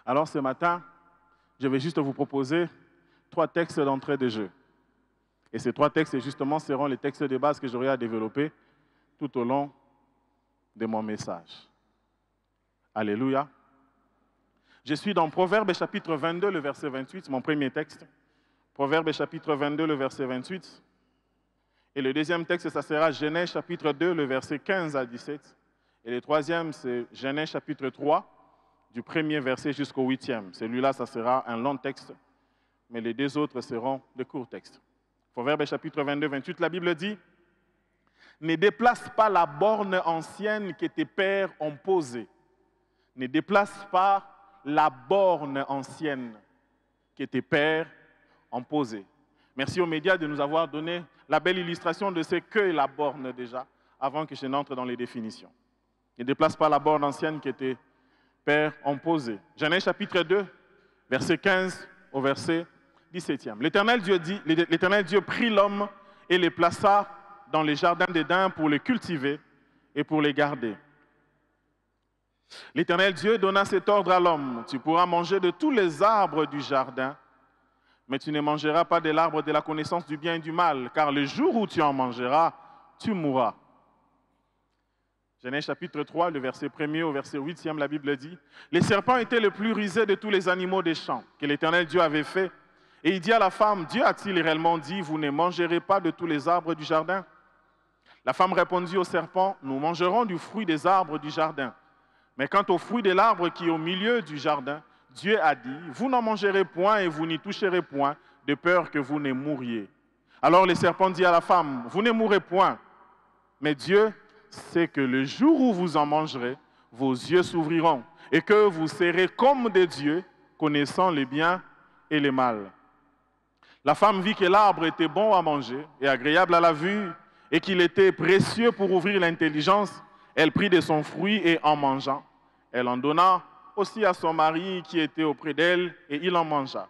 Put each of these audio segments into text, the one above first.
Alors ce matin, je vais juste vous proposer 3 textes d'entrée de jeu. Et ces 3 textes, justement, seront les textes de base que j'aurai à développer tout au long de mon message. Alléluia. Je suis dans Proverbes chapitre 22, le verset 28, mon premier texte. Proverbes chapitre 22, le verset 28. Et le deuxième texte, ça sera Genèse chapitre 2, le verset 15 à 17. Et le troisième, c'est Genèse chapitre 3, du premier verset jusqu'au 8e. Celui-là, ça sera un long texte, mais les 2 autres seront de courts textes. Proverbes chapitre 22, 28, la Bible dit « Ne déplace pas la borne ancienne que tes pères ont posée. Ne déplace pas la borne ancienne que tes pères ont posée. » Merci aux médias de nous avoir donné la belle illustration de ce qu'est la borne déjà, avant que je n'entre dans les définitions. Ne déplace pas la borne ancienne que tes pères ont posée. Genèse chapitre 2, verset 15 au verset 17e. L'Éternel Dieu prit l'homme et le plaça dans les jardins d'Éden pour les cultiver et pour les garder. L'Éternel Dieu donna cet ordre à l'homme: tu pourras manger de tous les arbres du jardin, mais tu ne mangeras pas de l'arbre de la connaissance du bien et du mal, car le jour où tu en mangeras, tu mourras. Genèse chapitre 3, le verset 1er au verset 8e, la Bible dit « Les serpents étaient le plus rusé de tous les animaux des champs que l'Éternel Dieu avait fait. Et il dit à la femme, Dieu a-t-il réellement dit, vous ne mangerez pas de tous les arbres du jardin? La femme répondit au serpent, nous mangerons du fruit des arbres du jardin. Mais quant au fruit de l'arbre qui est au milieu du jardin, Dieu a dit, vous n'en mangerez point et vous n'y toucherez point, de peur que vous ne mouriez. Alors le serpent dit à la femme, vous ne mourrez point. Mais Dieu sait que le jour où vous en mangerez, vos yeux s'ouvriront et que vous serez comme des dieux, connaissant le bien et le mal. La femme vit que l'arbre était bon à manger et agréable à la vue et qu'il était précieux pour ouvrir l'intelligence. Elle prit de son fruit et en mangeant, elle en donna aussi à son mari qui était auprès d'elle et il en mangea.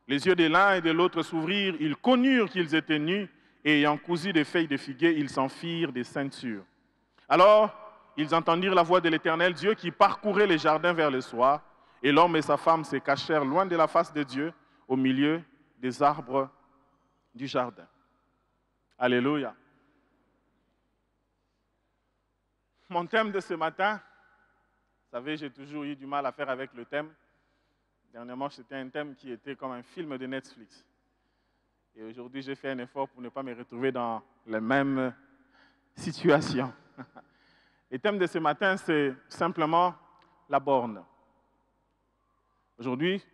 Les yeux de l'un et de l'autre s'ouvrirent, ils connurent qu'ils étaient nus et ayant cousu des feuilles de figuier, ils s'en firent des ceintures. Alors, ils entendirent la voix de l'Éternel Dieu qui parcourait les jardins vers le soir et l'homme et sa femme se cachèrent loin de la face de Dieu au milieu des arbres du jardin. Alléluia. Mon thème de ce matin, vous savez, j'ai toujours eu du mal à faire avec le thème. Dernièrement, c'était un thème qui était comme un film de Netflix. Et aujourd'hui, j'ai fait un effort pour ne pas me retrouver dans la même situation. Le thème de ce matin, c'est simplement la borne. Aujourd'hui,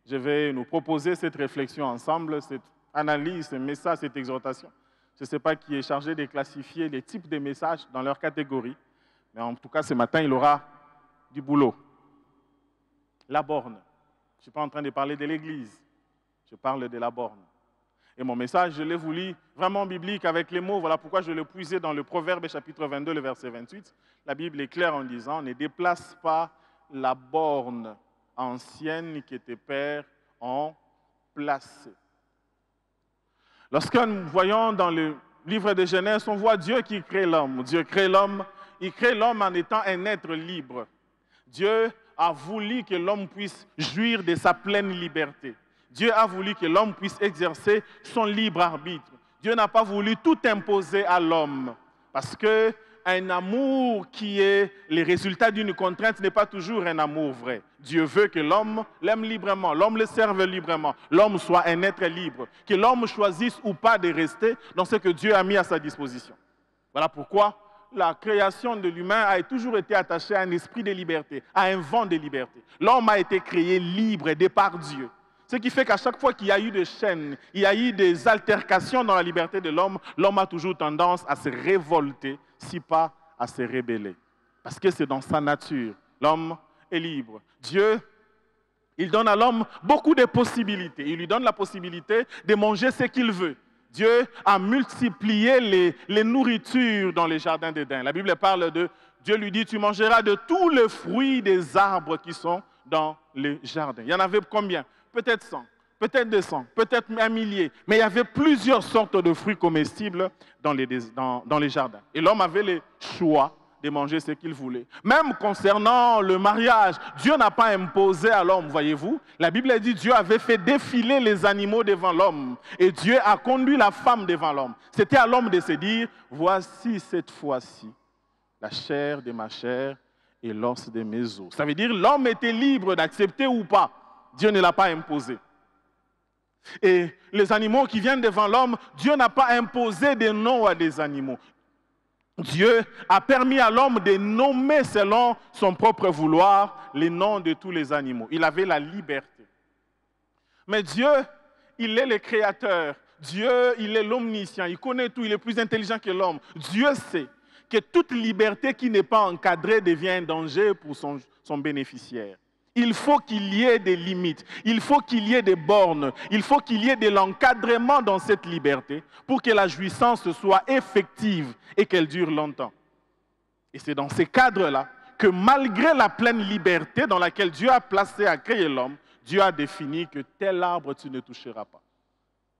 je vais nous proposer cette réflexion ensemble, cette analyse, ce message, cette exhortation. Je ne sais pas qui est chargé de classifier les types de messages dans leur catégorie. Mais en tout cas, ce matin, il aura du boulot. La borne. Je ne suis pas en train de parler de l'Église. Je parle de la borne. Et mon message, je l'ai voulu vraiment biblique avec les mots. Voilà pourquoi je l'ai puisé dans le Proverbe chapitre 22, le verset 28. La Bible est claire en disant, ne déplace pas la borne ancienne que tes pères ont placée. Lorsque nous voyons dans le livre de Genèse, on voit Dieu qui crée l'homme. Dieu crée l'homme. Il crée l'homme en étant un être libre. Dieu a voulu que l'homme puisse jouir de sa pleine liberté. Dieu a voulu que l'homme puisse exercer son libre arbitre. Dieu n'a pas voulu tout imposer à l'homme. Parce qu'un amour qui est le résultat d'une contrainte n'est pas toujours un amour vrai. Dieu veut que l'homme l'aime librement, l'homme le serve librement, l'homme soit un être libre, que l'homme choisisse ou pas de rester dans ce que Dieu a mis à sa disposition. Voilà pourquoi la création de l'humain a toujours été attachée à un esprit de liberté, à un vent de liberté. L'homme a été créé libre de par Dieu. Ce qui fait qu'à chaque fois qu'il y a eu des chaînes, il y a eu des altercations dans la liberté de l'homme, l'homme a toujours tendance à se révolter, si pas à se rebeller. Parce que c'est dans sa nature. L'homme est libre. Dieu, il donne à l'homme beaucoup de possibilités. Il lui donne la possibilité de manger ce qu'il veut. Dieu a multiplié les nourritures dans les jardins d'Éden. La Bible parle de, Dieu lui dit, tu mangeras de tous les fruits des arbres qui sont dans les jardins. Il y en avait combien? Peut-être 100, peut-être 200, peut-être 1 millier. Mais il y avait plusieurs sortes de fruits comestibles dans les jardins. Et l'homme avait le choix de manger ce qu'il voulait. Même concernant le mariage, Dieu n'a pas imposé à l'homme, voyez-vous. La Bible dit que Dieu avait fait défiler les animaux devant l'homme et Dieu a conduit la femme devant l'homme. C'était à l'homme de se dire, voici cette fois-ci la chair de ma chair et l'os de mes os. Ça veut dire l'homme était libre d'accepter ou pas. Dieu ne l'a pas imposé. Et les animaux qui viennent devant l'homme, Dieu n'a pas imposé des noms à des animaux. Dieu a permis à l'homme de nommer selon son propre vouloir les noms de tous les animaux. Il avait la liberté. Mais Dieu, il est le créateur. Dieu, il est l'omniscient. Il connaît tout. Il est plus intelligent que l'homme. Dieu sait que toute liberté qui n'est pas encadrée devient un danger pour son bénéficiaire. Il faut qu'il y ait des limites, il faut qu'il y ait des bornes, il faut qu'il y ait de l'encadrement dans cette liberté pour que la jouissance soit effective et qu'elle dure longtemps. Et c'est dans ces cadres-là que malgré la pleine liberté dans laquelle Dieu a placé à créer l'homme, Dieu a défini que tel arbre tu ne toucheras pas.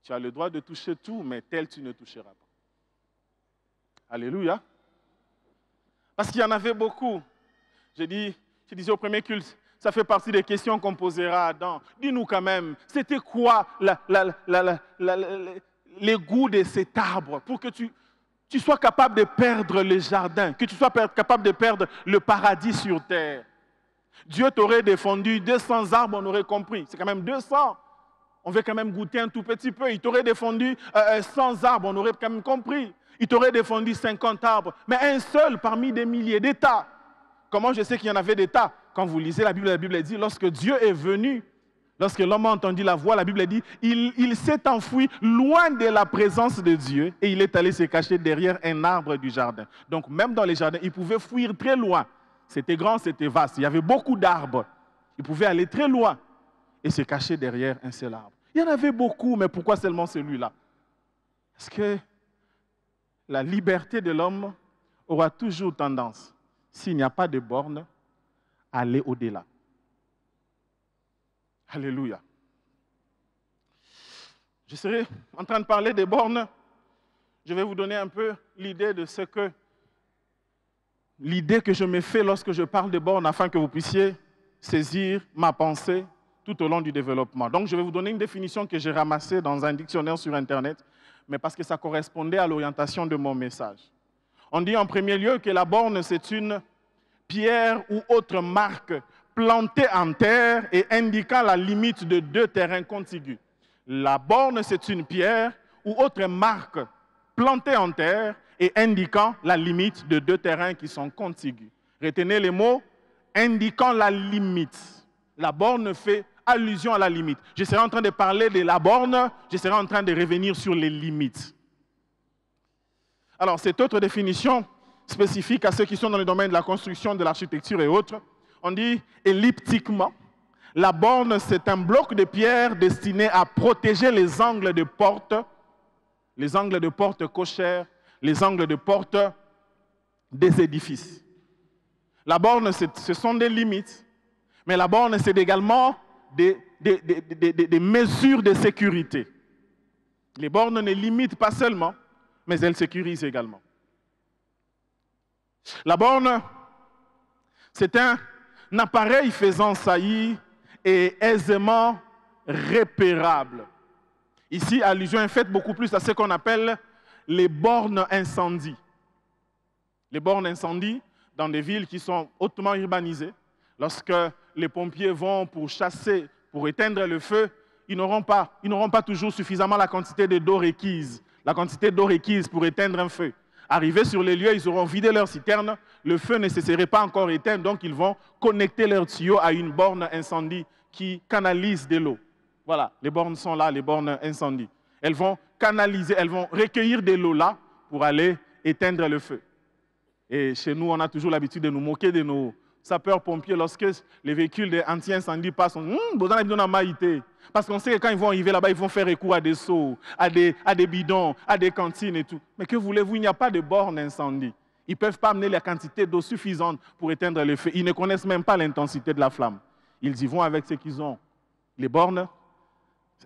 Tu as le droit de toucher tout, mais tel tu ne toucheras pas. Alléluia. Parce qu'il y en avait beaucoup. Je disais au premier culte, ça fait partie des questions qu'on posera à Adam. Dis-nous quand même, c'était quoi les goûts de cet arbre pour que tu sois capable de perdre le jardin, que tu sois capable de perdre le paradis sur terre. Dieu t'aurait défendu 200 arbres, on aurait compris. C'est quand même 200. On veut quand même goûter un tout petit peu. Il t'aurait défendu 100 arbres, on aurait quand même compris. Il t'aurait défendu 50 arbres, mais un seul parmi des milliers d'États. Comment je sais qu'il y en avait des tas? Quand vous lisez la Bible dit, lorsque Dieu est venu, lorsque l'homme a entendu la voix, la Bible dit, il s'est enfoui loin de la présence de Dieu et il est allé se cacher derrière un arbre du jardin. Donc même dans les jardins, il pouvait fuir très loin. C'était grand, c'était vaste. Il y avait beaucoup d'arbres. Il pouvait aller très loin et se cacher derrière un seul arbre. Il y en avait beaucoup, mais pourquoi seulement celui-là? Parce que la liberté de l'homme aura toujours tendance, s'il n'y a pas de borne, à aller au-delà. Alléluia. Je serai en train de parler des bornes. Je vais vous donner un peu l'idée de l'idée que je me fais lorsque je parle de bornes afin que vous puissiez saisir ma pensée tout au long du développement. Donc, je vais vous donner une définition que j'ai ramassée dans un dictionnaire sur Internet, mais parce que ça correspondait à l'orientation de mon message. On dit en premier lieu que la borne, c'est une pierre ou autre marque plantée en terre et indiquant la limite de deux terrains contigus. La borne, c'est une pierre ou autre marque plantée en terre et indiquant la limite de deux terrains qui sont contigus. Retenez les mots, indiquant la limite. La borne fait allusion à la limite. Je serai en train de parler de la borne, je serai en train de revenir sur les limites. Alors, cette autre définition spécifique à ceux qui sont dans le domaine de la construction, de l'architecture et autres, on dit elliptiquement, la borne, c'est un bloc de pierre destiné à protéger les angles de porte cochères, les angles de porte des édifices. La borne, ce sont des limites, mais la borne, c'est également des mesures de sécurité. Les bornes ne limitent pas seulement, mais elles sécurisent également. La borne, c'est un appareil faisant saillie et aisément repérable. Ici, allusion est faite beaucoup plus à ce qu'on appelle les bornes incendie. Les bornes incendie dans des villes qui sont hautement urbanisées. Lorsque les pompiers vont pour chasser, pour éteindre le feu, ils n'auront pas toujours suffisamment la quantité d'eau requise. La quantité d'eau requise pour éteindre un feu. Arrivés sur les lieux, ils auront vidé leur citerne, le feu ne se serait pas encore éteint, donc ils vont connecter leur tuyau à une borne incendie qui canalise de l'eau. Voilà, les bornes sont là, les bornes incendie. Elles vont canaliser, elles vont recueillir de l'eau là pour aller éteindre le feu. Et chez nous, on a toujours l'habitude de nous moquer de nos sapeurs-pompiers lorsque les véhicules anti-incendie passent. Parce qu'on sait que quand ils vont arriver là-bas, ils vont faire recours à des seaux, à des bidons, à des cantines et tout. Mais que voulez-vous, il n'y a pas de borne incendie. Ils ne peuvent pas amener la quantité d'eau suffisante pour éteindre le feu. Ils ne connaissent même pas l'intensité de la flamme. Ils y vont avec ce qu'ils ont. Les bornes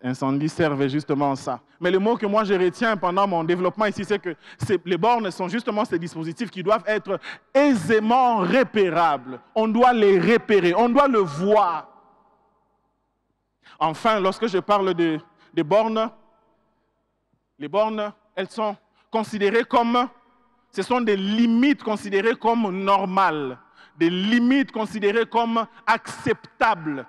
Incendie servait justement ça. Mais le mot que moi je retiens pendant mon développement ici, c'est que les bornes sont justement ces dispositifs qui doivent être aisément repérables. On doit les repérer, on doit le voir. Enfin, lorsque je parle des bornes, les bornes, elles sont considérées comme, ce sont des limites considérées comme normales, des limites considérées comme acceptables.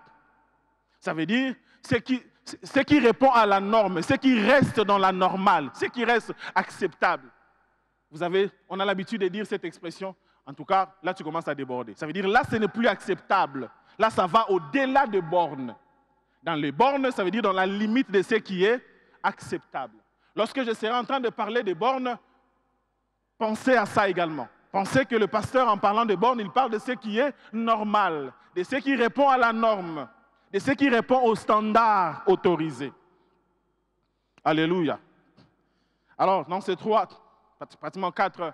Ça veut dire ce qui répond à la norme, ce qui reste dans la normale, ce qui reste acceptable. On a l'habitude de dire cette expression, en tout cas, là tu commences à déborder. Ça veut dire là ce n'est plus acceptable, là ça va au-delà des bornes. Dans les bornes, ça veut dire dans la limite de ce qui est acceptable. Lorsque je serai en train de parler des bornes, pensez à ça également. Pensez que le pasteur, en parlant de bornes, il parle de ce qui est normal, de ce qui répond à la norme, de ce qui répond aux standards autorisés. Alléluia. Alors, dans ces pratiquement quatre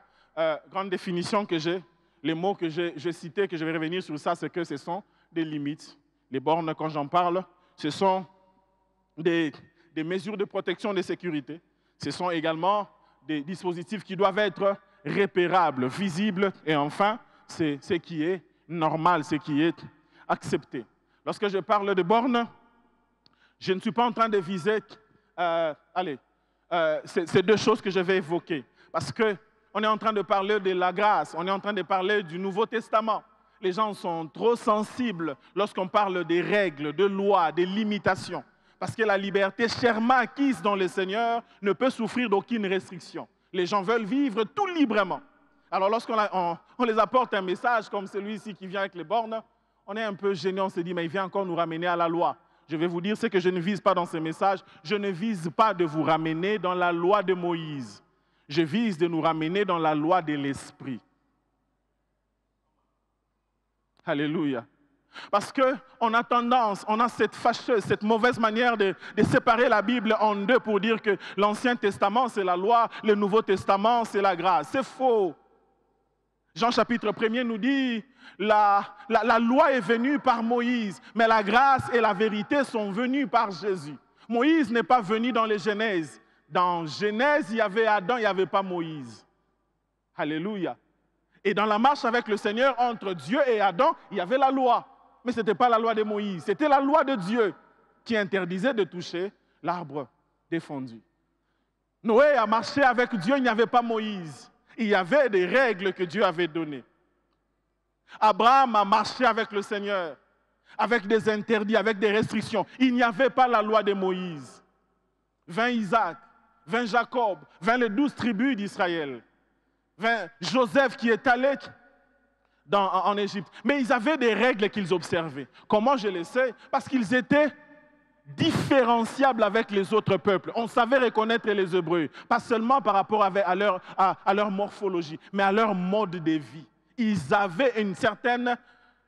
grandes définitions que j'ai, les mots que je citais, que je vais revenir sur ça, c'est que ce sont des limites. Les bornes, quand j'en parle, ce sont des mesures de protection de sécurité. Ce sont également des dispositifs qui doivent être repérables, visibles. Et enfin, c'est ce qui est normal, ce qui est accepté. Lorsque je parle de bornes, je ne suis pas en train de viser ces deux choses que je vais évoquer. Parce qu'on est en train de parler de la grâce, on est en train de parler du Nouveau Testament. Les gens sont trop sensibles lorsqu'on parle des règles, de lois, des limitations. Parce que la liberté chèrement acquise dans le Seigneur ne peut souffrir d'aucune restriction. Les gens veulent vivre tout librement. Alors lorsqu'on les apporte un message comme celui-ci qui vient avec les bornes, on est un peu gêné, on se dit, mais il vient encore nous ramener à la loi. Je vais vous dire ce que je ne vise pas dans ce message. Je ne vise pas de vous ramener dans la loi de Moïse. Je vise de nous ramener dans la loi de l'Esprit. Alléluia. Parce qu'on a tendance, on a cette mauvaise manière de séparer la Bible en deux pour dire que l'Ancien Testament, c'est la loi, le Nouveau Testament, c'est la grâce. C'est faux. Jean chapitre 1er nous dit, la loi est venue par Moïse, mais la grâce et la vérité sont venues par Jésus. Moïse n'est pas venu dans les Genèses. Dans Genèse, il y avait Adam, il n'y avait pas Moïse. Alléluia. Et dans la marche avec le Seigneur, entre Dieu et Adam, il y avait la loi. Mais ce n'était pas la loi de Moïse, c'était la loi de Dieu qui interdisait de toucher l'arbre défendu. Noé a marché avec Dieu, il n'y avait pas Moïse. Il y avait des règles que Dieu avait données. Abraham a marché avec le Seigneur, avec des interdits, avec des restrictions. Il n'y avait pas la loi de Moïse. Vint Isaac, vint Jacob, vint les 12 tribus d'Israël. Vint Joseph qui est allé en Égypte. Mais ils avaient des règles qu'ils observaient. Comment je le sais? Parce qu'ils étaient différenciables avec les autres peuples. On savait reconnaître les Hébreux, pas seulement par rapport à leur morphologie, mais à leur mode de vie. Ils avaient une certaine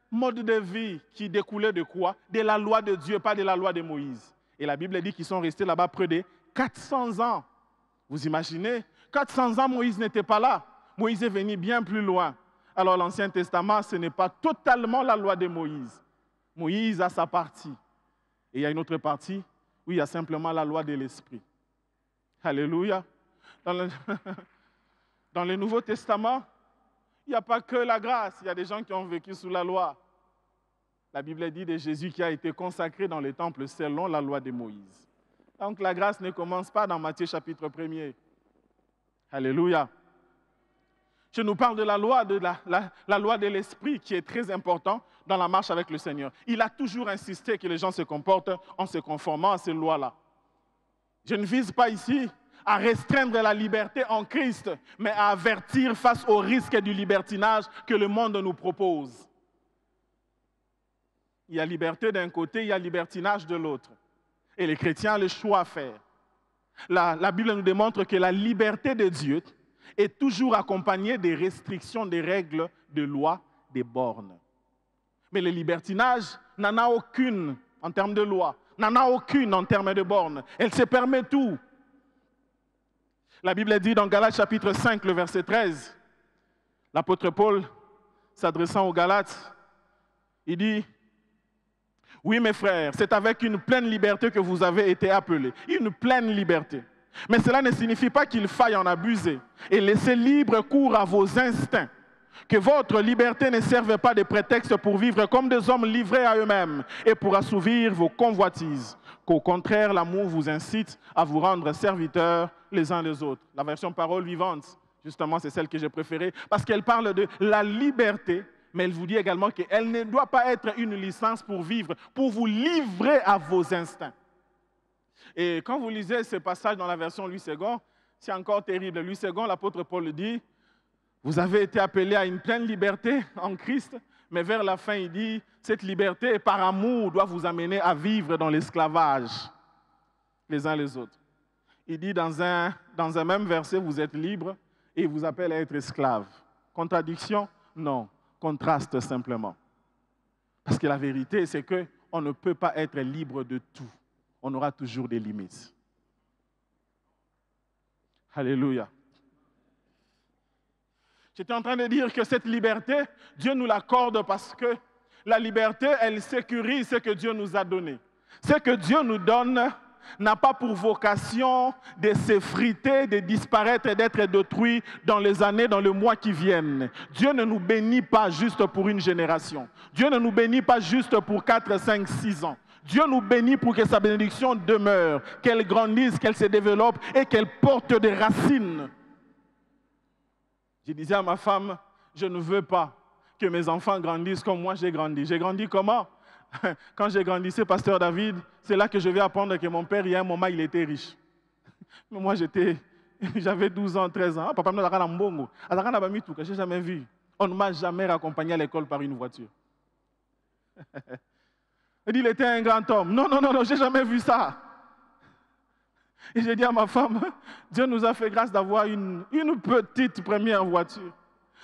mode de vie qui découlait de quoi? De la loi de Dieu, pas de la loi de Moïse. Et la Bible dit qu'ils sont restés là-bas près de 400 ans. Vous imaginez? 400 ans, Moïse n'était pas là. Moïse est venu bien plus loin. Alors l'Ancien Testament, ce n'est pas totalement la loi de Moïse. Moïse a sa partie. Et il y a une autre partie où il y a simplement la loi de l'Esprit. Alléluia. Dans le Nouveau Testament, il n'y a pas que la grâce. Il y a des gens qui ont vécu sous la loi. La Bible dit de Jésus qui a été consacré dans le temple selon la loi de Moïse. Donc la grâce ne commence pas dans Matthieu chapitre 1er. Alléluia. Je nous parle de la loi de l'Esprit qui est très important dans la marche avec le Seigneur. Il a toujours insisté que les gens se comportent en se conformant à ces lois-là. Je ne vise pas ici à restreindre la liberté en Christ, mais à avertir face au risque du libertinage que le monde nous propose. Il y a liberté d'un côté, il y a libertinage de l'autre. Et les chrétiens ont le choix à faire. La Bible nous démontre que la liberté de Dieu est toujours accompagnée des restrictions, des règles, des lois, des bornes. Mais le libertinage n'en a aucune en termes de loi, n'en a aucune en termes de bornes. Elle se permet tout. La Bible dit dans Galates chapitre 5, le verset 13, l'apôtre Paul, s'adressant aux Galates, il dit Oui, mes frères, c'est avec une pleine liberté que vous avez été appelés. Une pleine liberté. Mais cela ne signifie pas qu'il faille en abuser et laisser libre cours à vos instincts. Que votre liberté ne serve pas de prétexte pour vivre comme des hommes livrés à eux-mêmes et pour assouvir vos convoitises. Qu'au contraire, l'amour vous incite à vous rendre serviteurs les uns les autres. La version parole vivante, justement, c'est celle que j'ai préférée parce qu'elle parle de la liberté, mais elle vous dit également qu'elle ne doit pas être une licence pour vivre, pour vous livrer à vos instincts. Et quand vous lisez ce passage dans la version Louis II, c'est encore terrible. Louis II, l'apôtre Paul le dit, vous avez été appelés à une pleine liberté en Christ, mais vers la fin, il dit, cette liberté, par amour, doit vous amener à vivre dans l'esclavage, les uns les autres. Il dit, dans un même verset, vous êtes libres, et il vous appelle à être esclaves. Contradiction? Non. Contraste simplement. Parce que la vérité, c'est qu'on ne peut pas être libre de tout. On aura toujours des limites. Alléluia. J'étais en train de dire que cette liberté, Dieu nous l'accorde parce que la liberté, elle sécurise ce que Dieu nous a donné. Ce que Dieu nous donne n'a pas pour vocation de s'effriter, de disparaître et d'être détruit dans les années, dans les mois qui viennent. Dieu ne nous bénit pas juste pour une génération. Dieu ne nous bénit pas juste pour 4, 5, 6 ans. Dieu nous bénit pour que sa bénédiction demeure, qu'elle grandisse, qu'elle se développe et qu'elle porte des racines. Je disais à ma femme, je ne veux pas que mes enfants grandissent comme moi j'ai grandi. J'ai grandi comment? Quand j'ai grandi, pasteur David, c'est là que je vais apprendre que mon père, il y a un moment, il était riche. Mais moi, j'avais 12 ans, 13 ans. Papa me l'a dit, mbongo. Je n'ai jamais vu. On ne m'a jamais raccompagné à l'école par une voiture. Il dit, il était un grand homme. Non, je n'ai jamais vu ça. Et j'ai dit à ma femme, Dieu nous a fait grâce d'avoir une petite première voiture.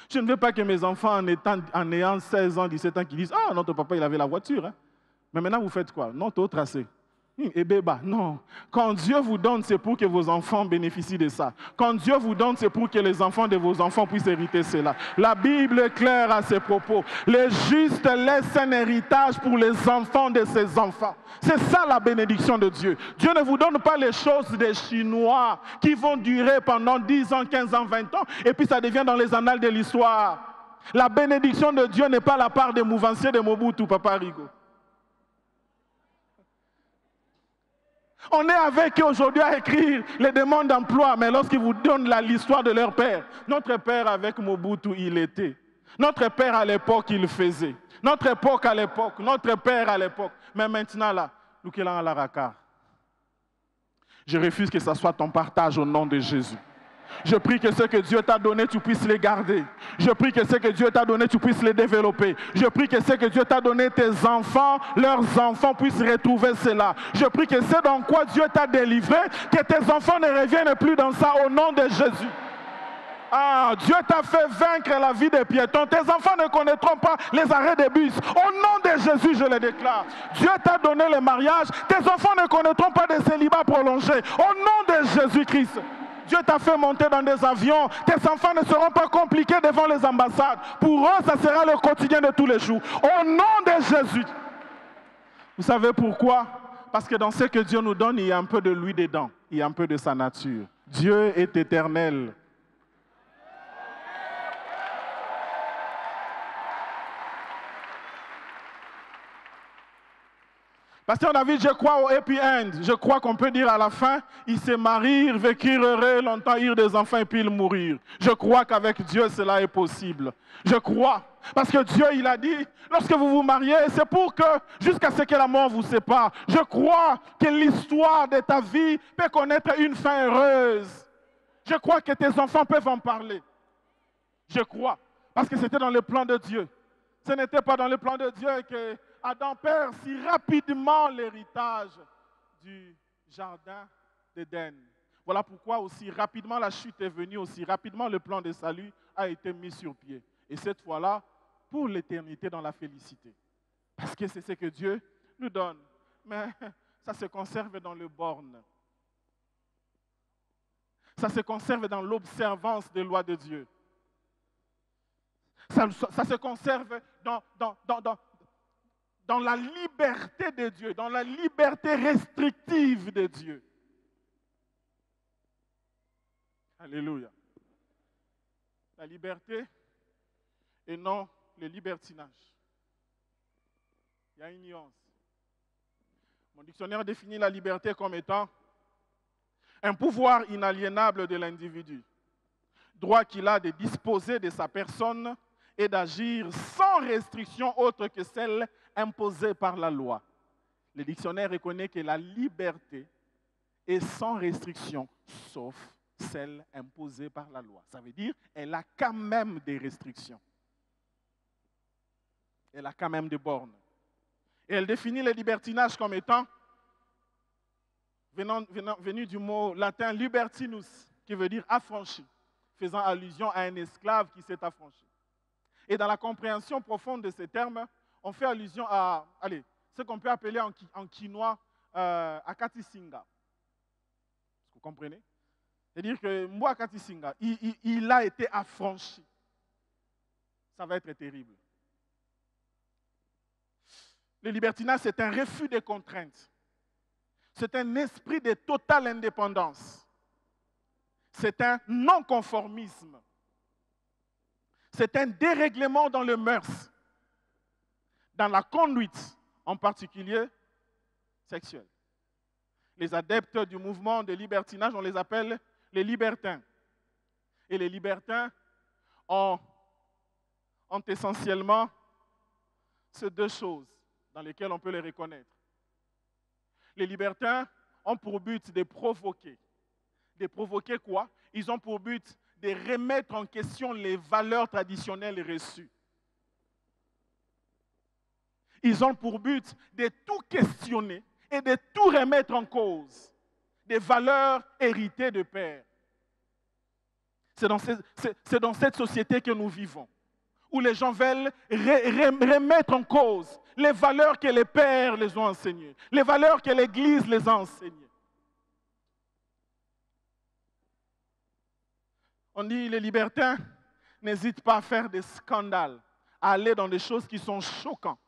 Je ne veux pas que mes enfants, en ayant 16 ans, 17 ans, qui disent, ah, notre papa, il avait la voiture. Hein. Mais maintenant, vous faites quoi? Non, t'as tracé. Et béba, non. Quand Dieu vous donne, c'est pour que vos enfants bénéficient de ça. Quand Dieu vous donne, c'est pour que les enfants de vos enfants puissent hériter cela. La Bible est claire à ses propos. Le juste laisse un héritage pour les enfants de ses enfants. C'est ça la bénédiction de Dieu. Dieu ne vous donne pas les choses des Chinois qui vont durer pendant 10 ans, 15 ans, 20 ans, et puis ça devient dans les annales de l'histoire. La bénédiction de Dieu n'est pas la part des mouvanciers de Mobutu, Papa Rigo. On est avec eux aujourd'hui à écrire les demandes d'emploi, mais lorsqu'ils vous donnent l'histoire de leur père, notre père avec Mobutu, il était. Notre père à l'époque, il faisait. Notre époque à l'époque, notre père à l'époque. Mais maintenant là, nous qui l'avons à la racard. Je refuse que ce soit ton partage au nom de Jésus. Je prie que ce que Dieu t'a donné, tu puisses les garder. Je prie que ce que Dieu t'a donné, tu puisses les développer. Je prie que ce que Dieu t'a donné, tes enfants, leurs enfants puissent retrouver cela. Je prie que ce dans quoi Dieu t'a délivré, que tes enfants ne reviennent plus dans ça au nom de Jésus. Ah, Dieu t'a fait vaincre la vie des piétons. Tes enfants ne connaîtront pas les arrêts des bus. Au nom de Jésus, je le déclare. Dieu t'a donné le mariage. Tes enfants ne connaîtront pas de célibat prolongé. Au nom de Jésus-Christ. Dieu t'a fait monter dans des avions. Tes enfants ne seront pas compliqués devant les ambassades. Pour eux, ça sera le quotidien de tous les jours. Au nom de Jésus. Vous savez pourquoi? Parce que dans ce que Dieu nous donne, il y a un peu de lui dedans. Il y a un peu de sa nature. Dieu est éternel. Pasteur David, je crois au happy end. Je crois qu'on peut dire à la fin, ils se marient, vécurent heureux, longtemps, eurent des enfants et puis ils mourirent. Je crois qu'avec Dieu, cela est possible. Je crois. Parce que Dieu, il a dit, lorsque vous vous mariez, c'est pour que, jusqu'à ce que la mort vous sépare. Je crois que l'histoire de ta vie peut connaître une fin heureuse. Je crois que tes enfants peuvent en parler. Je crois. Parce que c'était dans le plan de Dieu. Ce n'était pas dans le plan de Dieu que Adam perd si rapidement l'héritage du jardin d'Éden. Voilà pourquoi aussi rapidement la chute est venue, aussi rapidement le plan de salut a été mis sur pied. Et cette fois-là, pour l'éternité dans la félicité. Parce que c'est ce que Dieu nous donne. Mais ça se conserve dans le borne. Ça se conserve dans l'observance des lois de Dieu. Ça se conserve dans dans la liberté de Dieu, dans la liberté restrictive de Dieu. Alléluia. La liberté et non le libertinage. Il y a une nuance. Mon dictionnaire définit la liberté comme étant un pouvoir inaliénable de l'individu, droit qu'il a de disposer de sa personne et d'agir sans restriction autre que celle imposée par la loi. Le dictionnaire reconnaît que la liberté est sans restriction, sauf celle imposée par la loi. Ça veut dire qu'elle a quand même des restrictions. Elle a quand même des bornes. Et elle définit le libertinage comme étant, venu du mot latin libertinus, qui veut dire affranchi, faisant allusion à un esclave qui s'est affranchi. Et dans la compréhension profonde de ces termes, on fait allusion à, ce qu'on peut appeler en quinois Akati Singa. Vous comprenez? C'est-à-dire que moi, Akati Singa, il a été affranchi. Ça va être terrible. Le libertinage, c'est un refus des contraintes. C'est un esprit de totale indépendance. C'est un non-conformisme. C'est un dérèglement dans le mœurs, dans la conduite, en particulier sexuelle. Les adeptes du mouvement de libertinage, on les appelle les libertins. Et les libertins ont essentiellement ces deux choses dans lesquelles on peut les reconnaître. Les libertins ont pour but de provoquer. De provoquer quoi? Ils ont pour but de remettre en question les valeurs traditionnelles reçues. Ils ont pour but de tout questionner et de tout remettre en cause. Des valeurs héritées de pères. C'est dans cette société que nous vivons, où les gens veulent remettre en cause les valeurs que les pères les ont enseignées, les valeurs que l'Église les a enseignées. On dit les libertins n'hésitent pas à faire des scandales, à aller dans des choses qui sont choquantes.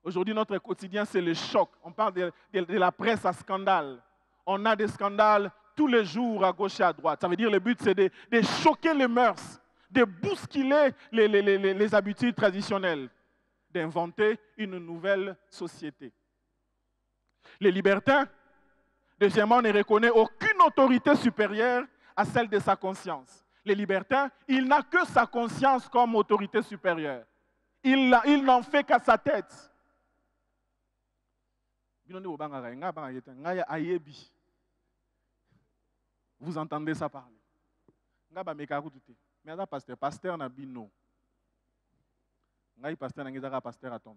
Aujourd'hui, notre quotidien, c'est le choc. On parle de la presse à scandale. On a des scandales tous les jours à gauche et à droite. Ça veut dire que le but, c'est de choquer les mœurs, de bousculer les habitudes traditionnelles, d'inventer une nouvelle société. Les libertins, deuxièmement, ne reconnaissent aucune autorité supérieure à celle de sa conscience. Les libertins, il n'a que sa conscience comme autorité supérieure. Il n'en fait qu'à sa tête. Vous entendez ça parler. Mais pasteur n'a bino. Pasteur à Toms.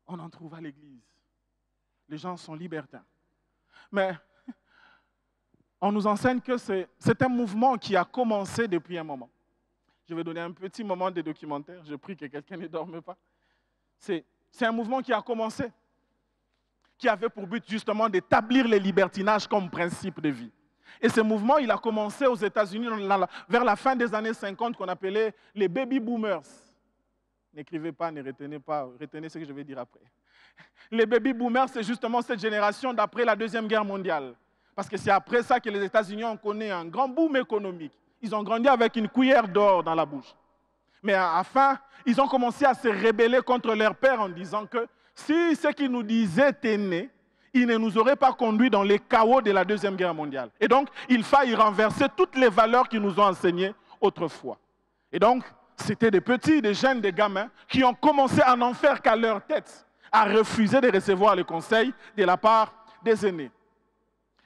On en trouve à l'église. Les gens sont libertins. Mais on nous enseigne que c'est un mouvement qui a commencé depuis un moment. Je vais donner un petit moment de documentaire. Je prie que quelqu'un ne dorme pas. C'est un mouvement qui a commencé, qui avait pour but justement d'établir le libertinage comme principe de vie. Et ce mouvement, il a commencé aux États-Unis vers la fin des années 50, qu'on appelait les baby boomers. N'écrivez pas, ne retenez pas, retenez ce que je vais dire après. Les baby boomers, c'est justement cette génération d'après la Deuxième Guerre mondiale. Parce que c'est après ça que les États-Unis ont connu un grand boom économique. Ils ont grandi avec une cuillère d'or dans la bouche. Mais à la fin, ils ont commencé à se rebeller contre leur père en disant que si ce qu'ils nous disaient était né, ils ne nous auraient pas conduits dans les chaos de la Deuxième Guerre mondiale. Et donc, il fallait renverser toutes les valeurs qu'ils nous ont enseignées autrefois. Et donc, c'était des petits, des jeunes, des gamins qui ont commencé à n'en faire qu'à leur tête, à refuser de recevoir les conseils de la part des aînés.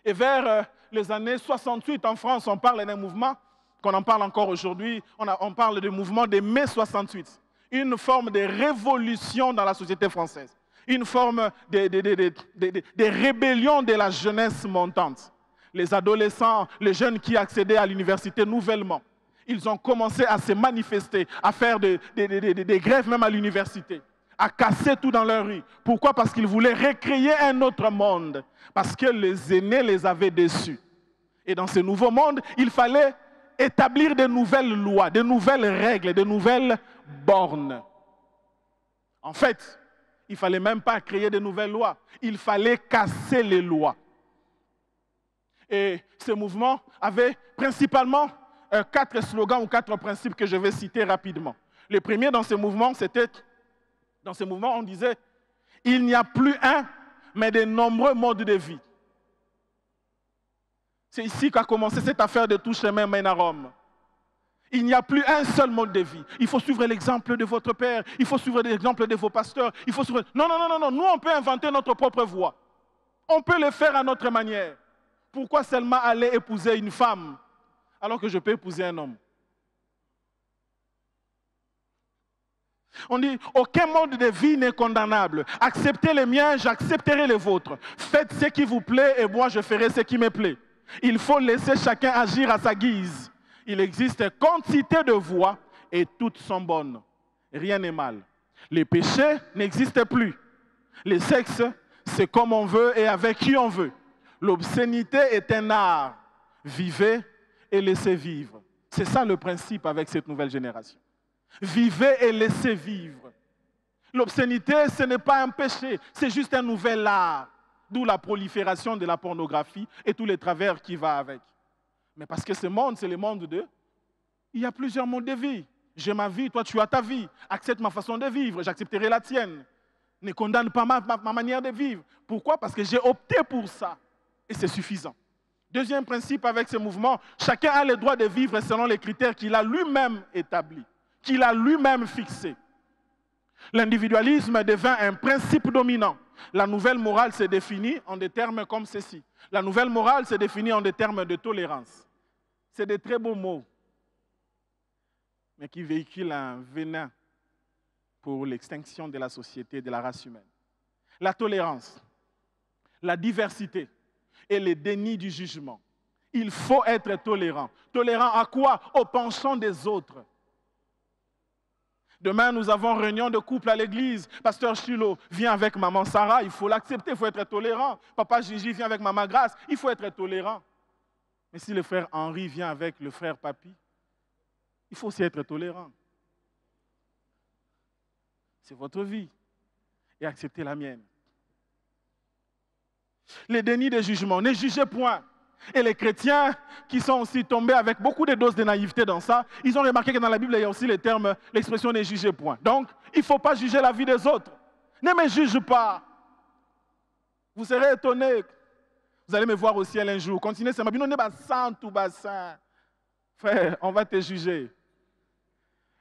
Et vers les années 68, en France, on parle d'un mouvement qu'on en parle encore aujourd'hui, on parle du mouvement des mai 68, une forme de révolution dans la société française, une forme de rébellion de la jeunesse montante. Les adolescents, les jeunes qui accédaient à l'université nouvellement, ils ont commencé à se manifester, à faire des grèves même à l'université, à casser tout dans leur rue. Pourquoi? Parce qu'ils voulaient recréer un autre monde, parce que les aînés les avaient déçus. Et dans ce nouveau monde, il fallait établir de nouvelles lois, de nouvelles règles, de nouvelles bornes. En fait, il ne fallait même pas créer de nouvelles lois. Il fallait casser les lois. Et ce mouvement avait principalement 4 slogans ou 4 principes que je vais citer rapidement. Le premier dans ce mouvement, on disait, il n'y a plus un, mais de nombreux modes de vie. C'est ici qu'a commencé cette affaire de tout chemin mène à Rome. Il n'y a plus un seul mode de vie. Il faut suivre l'exemple de votre père, il faut suivre l'exemple de vos pasteurs, il faut suivre... Non, nous on peut inventer notre propre voie. On peut le faire à notre manière. Pourquoi seulement aller épouser une femme alors que je peux épouser un homme? On dit, aucun mode de vie n'est condamnable. Acceptez les miens, j'accepterai les vôtres. Faites ce qui vous plaît et moi je ferai ce qui me plaît. Il faut laisser chacun agir à sa guise. Il existe quantité de voies et toutes sont bonnes. Rien n'est mal. Les péchés n'existent plus. Le sexe, c'est comme on veut et avec qui on veut. L'obscénité est un art. Vivez et laissez vivre. C'est ça le principe avec cette nouvelle génération. Vivez et laissez vivre. L'obscénité, ce n'est pas un péché, c'est juste un nouvel art. D'où la prolifération de la pornographie et tous les travers qui vont avec. Mais parce que ce monde, c'est le monde de... Il y a plusieurs modes de vie. J'ai ma vie, toi tu as ta vie. Accepte ma façon de vivre, j'accepterai la tienne. Ne condamne pas ma manière de vivre. Pourquoi? Parce que j'ai opté pour ça. Et c'est suffisant. Deuxième principe avec ce mouvement, chacun a le droit de vivre selon les critères qu'il a lui-même établis, qu'il a lui-même fixés. L'individualisme devint un principe dominant. La nouvelle morale se définit en des termes comme ceci. La nouvelle morale se définit en des termes de tolérance. C'est des très beaux mots, mais qui véhiculent un venin pour l'extinction de la société et de la race humaine. La tolérance, la diversité et le déni du jugement. Il faut être tolérant. Tolérant à quoi? Au penchant des autres. Demain, nous avons réunion de couple à l'église. Pasteur Chilo vient avec maman Sarah, il faut l'accepter, il faut être tolérant. Papa Gigi vient avec maman Grace, il faut être tolérant. Mais si le frère Henri vient avec le frère Papi, il faut aussi être tolérant. C'est votre vie. Et acceptez la mienne. Le déni de jugement, ne jugez point. Et les chrétiens qui sont aussi tombés avec beaucoup de doses de naïveté dans ça, ils ont remarqué que dans la Bible, il y a aussi le terme, l'expression ne jugez point. Donc, il ne faut pas juger la vie des autres. Ne me juge pas. Vous serez étonnés. Vous allez me voir au ciel un jour. Continuez, c'est ma vie. Non, n'est pas sans tout bassin. Frère, on va te juger.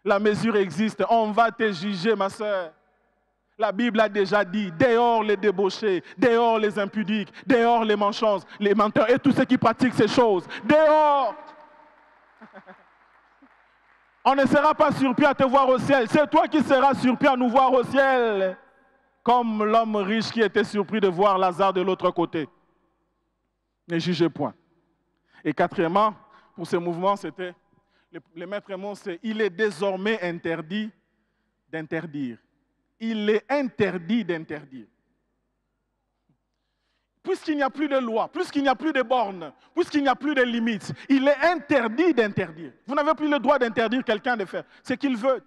La mesure existe. On va te juger, ma soeur. La Bible a déjà dit, dehors les débauchés, dehors les impudiques, dehors les manchons, les menteurs et tous ceux qui pratiquent ces choses. Dehors! On ne sera pas surpris à te voir au ciel. C'est toi qui seras surpris à nous voir au ciel. Comme l'homme riche qui était surpris de voir Lazare de l'autre côté. Ne jugez point. Et quatrièmement, pour ce mouvement, c'était, le maître mot, c'est, il est désormais interdit d'interdire. Il est interdit d'interdire. Puisqu'il n'y a plus de loi, puisqu'il n'y a plus de bornes, puisqu'il n'y a plus de limites, il est interdit d'interdire. Vous n'avez plus le droit d'interdire quelqu'un de faire ce qu'il veut.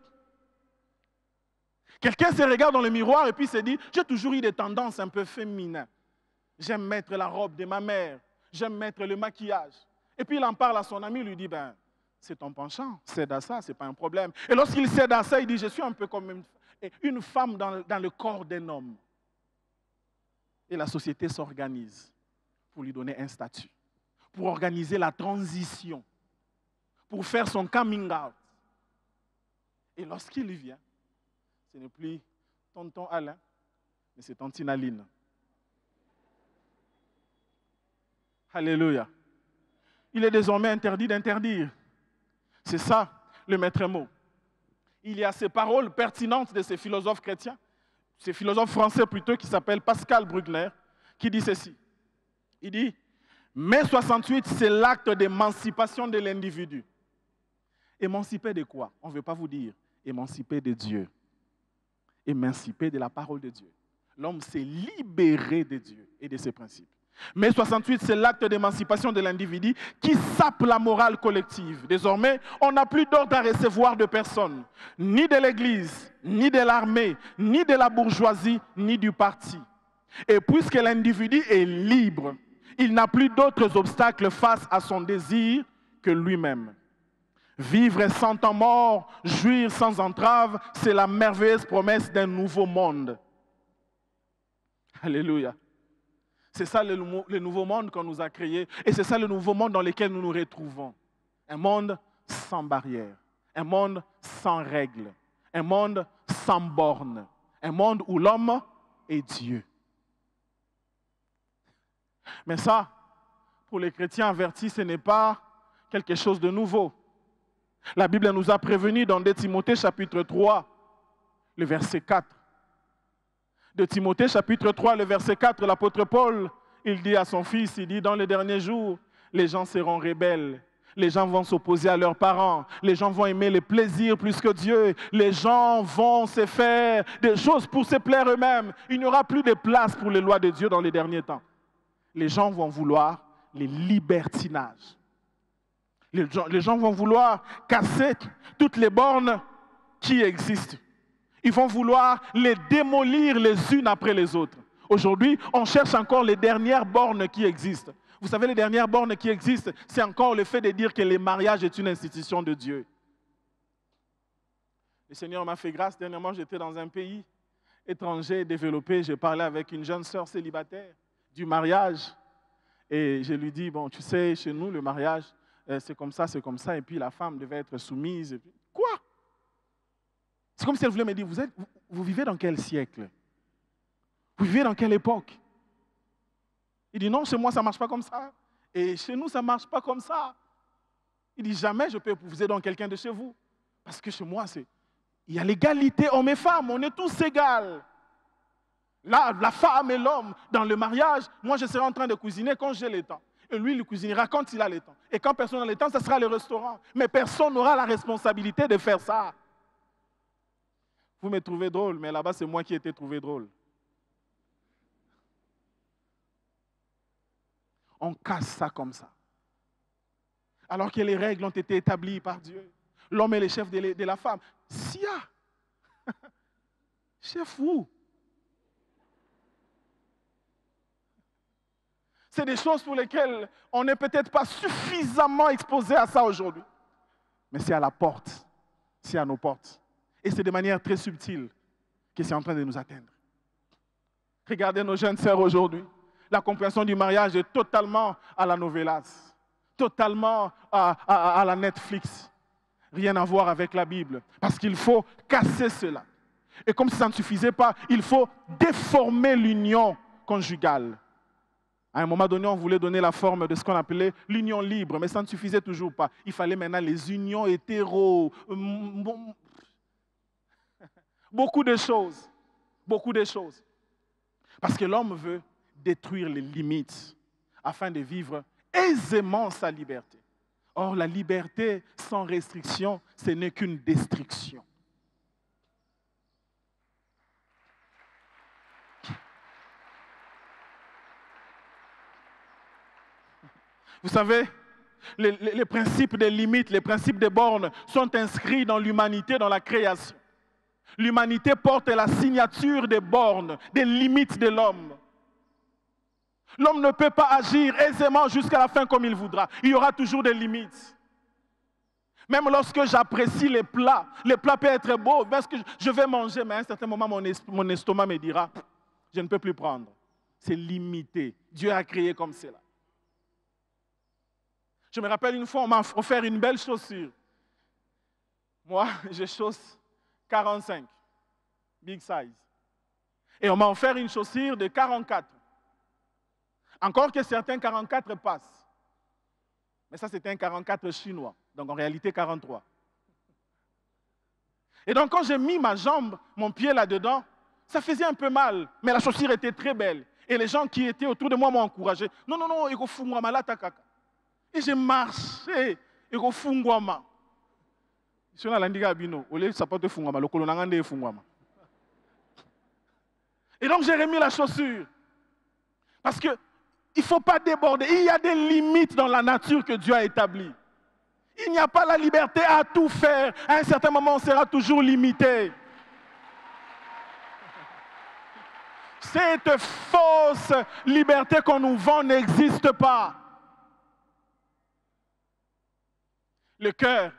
Quelqu'un se regarde dans le miroir et puis se dit, j'ai toujours eu des tendances un peu féminines. J'aime mettre la robe de ma mère, j'aime mettre le maquillage. Et puis il en parle à son ami, il lui dit, ben, c'est ton penchant, cède à ça, ce n'est pas un problème. Et lorsqu'il cède à ça, il dit, je suis un peu comme une femme dans le corps d'un homme. Et la société s'organise pour lui donner un statut, pour organiser la transition, pour faire son coming out. Et lorsqu'il vient, ce n'est plus tonton Alain, mais c'est tantine Aline. Alléluia. Il est désormais interdit d'interdire. C'est ça le maître mot. Il y a ces paroles pertinentes de ces philosophes chrétiens, ces philosophes français plutôt, qui s'appelle Pascal Bruckner, qui dit ceci. Il dit, mai 68, c'est l'acte d'émancipation de l'individu. Émancipé de quoi? On ne veut pas vous dire. Émancipé de Dieu. Émancipé de la parole de Dieu. L'homme s'est libéré de Dieu et de ses principes. Mai 68, c'est l'acte d'émancipation de l'individu qui sape la morale collective. Désormais, on n'a plus d'ordre à recevoir de personne, ni de l'Église, ni de l'armée, ni de la bourgeoisie, ni du parti. Et puisque l'individu est libre, il n'a plus d'autres obstacles face à son désir que lui-même. Vivre sans temps mort, jouir sans entrave, c'est la merveilleuse promesse d'un nouveau monde. Alléluia. C'est ça le nouveau monde qu'on nous a créé et c'est ça le nouveau monde dans lequel nous nous retrouvons. Un monde sans barrières, un monde sans règles, un monde sans bornes, un monde où l'homme est Dieu. Mais ça, pour les chrétiens avertis, ce n'est pas quelque chose de nouveau. La Bible nous a prévenus dans 2 Timothée chapitre 3, le verset 4. De Timothée chapitre 3, le verset 4, l'apôtre Paul, il dit à son fils, il dit, dans les derniers jours, les gens seront rebelles, les gens vont s'opposer à leurs parents, les gens vont aimer les plaisirs plus que Dieu, les gens vont se faire des choses pour se plaire eux-mêmes. Il n'y aura plus de place pour les lois de Dieu dans les derniers temps. Les gens vont vouloir les libertinages. Les gens vont vouloir casser toutes les bornes qui existent. Ils vont vouloir les démolir les unes après les autres. Aujourd'hui, on cherche encore les dernières bornes qui existent. Vous savez, les dernières bornes qui existent, c'est encore le fait de dire que le mariage est une institution de Dieu. Le Seigneur m'a fait grâce. Dernièrement, j'étais dans un pays étranger développé. J'ai parlé avec une jeune sœur célibataire du mariage. Et je lui dis, bon, tu sais, chez nous, le mariage, c'est comme ça. Et puis la femme devait être soumise. Et puis, quoi? C'est comme si elle voulait me dire, vous vivez dans quel siècle? Vous vivez dans quelle époque? Il dit, non, chez moi, ça ne marche pas comme ça. Et chez nous, ça ne marche pas comme ça. Il dit, jamais je peux épouser dans quelqu'un de chez vous. Parce que chez moi, il y a l'égalité hommes et femmes. On est tous égaux. Là, la femme et l'homme, dans le mariage, moi, je serai en train de cuisiner quand j'ai le temps. Et lui, il cuisinera quand il a le temps. Et quand personne n'a le temps, ça sera le restaurant. Mais personne n'aura la responsabilité de faire ça. Vous me trouvez drôle, mais là-bas, c'est moi qui ai été trouvé drôle. On casse ça comme ça. Alors que les règles ont été établies par Dieu. L'homme est le chef de la femme. Sia! Chef où? C'est des choses pour lesquelles on n'est peut-être pas suffisamment exposé à ça aujourd'hui. Mais c'est à la porte. C'est à nos portes. Et c'est de manière très subtile que c'est en train de nous atteindre. Regardez nos jeunes sœurs aujourd'hui. La compréhension du mariage est totalement à la novelas, totalement à la Netflix. Rien à voir avec la Bible. Parce qu'il faut casser cela. Et comme si ça ne suffisait pas, il faut déformer l'union conjugale. À un moment donné, on voulait donner la forme de ce qu'on appelait l'union libre, mais ça ne suffisait toujours pas. Il fallait maintenant les unions hétéro. Beaucoup de choses. Beaucoup de choses. Parce que l'homme veut détruire les limites afin de vivre aisément sa liberté. Or, la liberté sans restriction, ce n'est qu'une destruction. Vous savez, les principes des limites, les principes des bornes sont inscrits dans l'humanité, dans la création. L'humanité porte la signature des bornes, des limites de l'homme. L'homme ne peut pas agir aisément jusqu'à la fin comme il voudra. Il y aura toujours des limites. Même lorsque j'apprécie les plats peuvent être beaux, parce que je vais manger, mais à un certain moment, mon estomac me dira, je ne peux plus prendre. C'est limité. Dieu a créé comme cela. Je me rappelle une fois, on m'a offert une belle chaussure. Moi, je chausse 45, big size. Et on m'a offert une chaussure de 44. Encore que certains 44 passent. Mais ça, c'était un 44 chinois. Donc, en réalité, 43. Et donc, quand j'ai mis ma jambe, mon pied là-dedans, ça faisait un peu mal. Mais la chaussure était très belle. Et les gens qui étaient autour de moi m'ont encouragé. Non, non, non, il faut fungwa malatakaka. Et j'ai marché. Il faut fungwa ma. Si on a l'indiga abino, au lieu de sapoter fungwa ma, le colonangande fungwa ma. Et donc, j'ai remis la chaussure. Parce que Il ne faut pas déborder. Il y a des limites dans la nature que Dieu a établies. Il n'y a pas la liberté à tout faire. À un certain moment, on sera toujours limité. Cette fausse liberté qu'on nous vend n'existe pas. Le cœur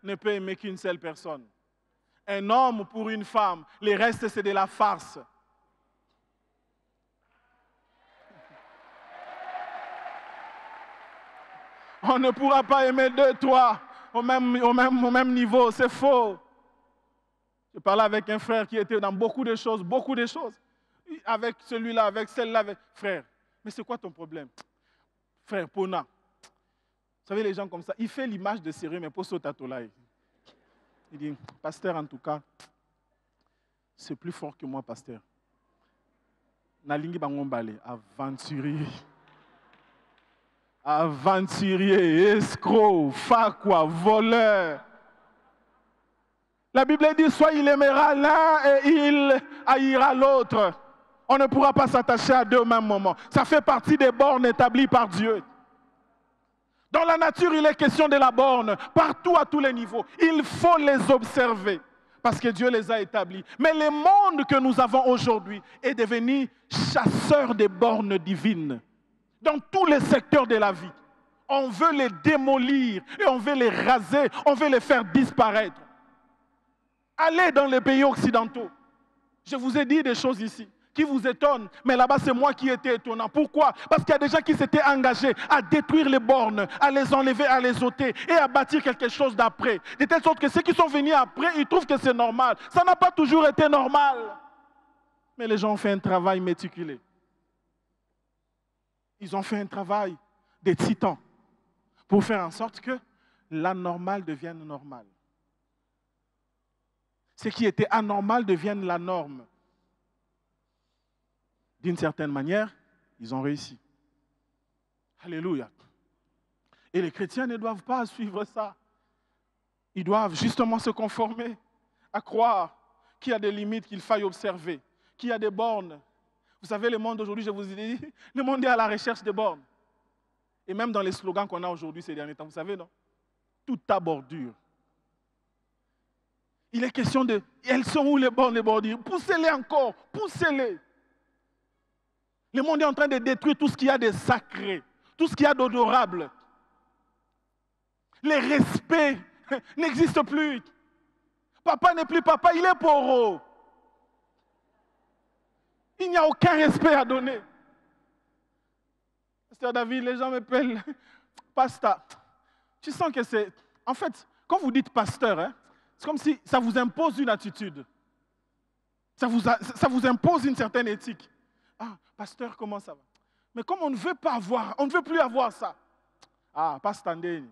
ne peut aimer qu'une seule personne. Un homme pour une femme. Les restes, c'est de la farce. On ne pourra pas aimer deux, trois au même niveau. C'est faux. Je parlais avec un frère qui était dans beaucoup de choses. Avec celui-là, avec celle-là. Frère, mais c'est quoi ton problème? Frère, Pona. Vous savez, les gens comme ça, il fait l'image de sérieux, mais pour sauter à Tolaï. Il dit, pasteur, en tout cas, c'est plus fort que moi, pasteur. Nalingi Bangombale, aventurier, escroc, fakwa, voleur. La Bible dit, soit il aimera l'un et il haïra l'autre. On ne pourra pas s'attacher à deux au même moment. Ça fait partie des bornes établies par Dieu. Dans la nature, il est question de la borne, partout à tous les niveaux. Il faut les observer, parce que Dieu les a établis. Mais le monde que nous avons aujourd'hui est devenu chasseur des bornes divines. Dans tous les secteurs de la vie. On veut les démolir et on veut les raser, on veut les faire disparaître. Allez dans les pays occidentaux. Je vous ai dit des choses ici qui vous étonnent, mais là-bas c'est moi qui étais étonnant. Pourquoi? Parce qu'il y a des gens qui s'étaient engagés à détruire les bornes, à les enlever, à les ôter et à bâtir quelque chose d'après. De telle sorte que ceux qui sont venus après, ils trouvent que c'est normal. Ça n'a pas toujours été normal. Mais les gens ont fait un travail méticuleux. Ils ont fait un travail de titans pour faire en sorte que l'anormal devienne normal. Ce qui était anormal devienne la norme. D'une certaine manière, ils ont réussi. Alléluia. Et les chrétiens ne doivent pas suivre ça. Ils doivent justement se conformer, à croire qu'il y a des limites qu'il faille observer, qu'il y a des bornes. Vous savez, le monde aujourd'hui, je vous ai dit, le monde est à la recherche des bornes. Et même dans les slogans qu'on a aujourd'hui ces derniers temps, vous savez, non? Toute ta bordure. Il est question de, elles sont où les bornes, les bordures? Poussez-les encore, poussez-les. Le monde est en train de détruire tout ce qu'il y a de sacré, tout ce qu'il y a d'odorable. Les respects n'existent plus. Papa n'est plus papa, il est poro. Il n'y a aucun respect à donner. Pasteur David, les gens m'appellent pasteur. Tu sens que c'est... En fait, quand vous dites pasteur, hein, c'est comme si ça vous impose une attitude. Ça vous impose une certaine éthique. Ah, pasteur, comment ça va? Mais comme on ne veut pas avoir, on ne veut plus avoir ça. Ah, pasteur Ndeni.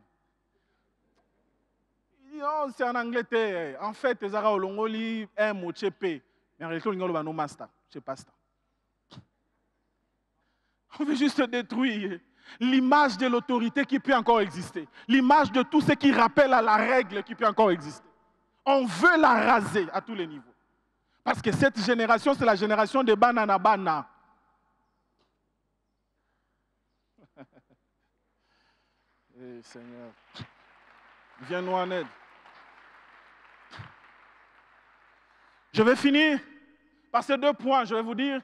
Non, c'est en Angleterre. En fait, les Arabes olongoli un mot chepe. Mais en réalité, on no master, c'est pasteur. On veut juste détruire l'image de l'autorité qui peut encore exister. L'image de tout ce qui rappelle à la règle qui peut encore exister. On veut la raser à tous les niveaux. Parce que cette génération, c'est la génération des banana. Eh, Seigneur, viens-nous en aide. Je vais finir par ces deux points. Je vais vous dire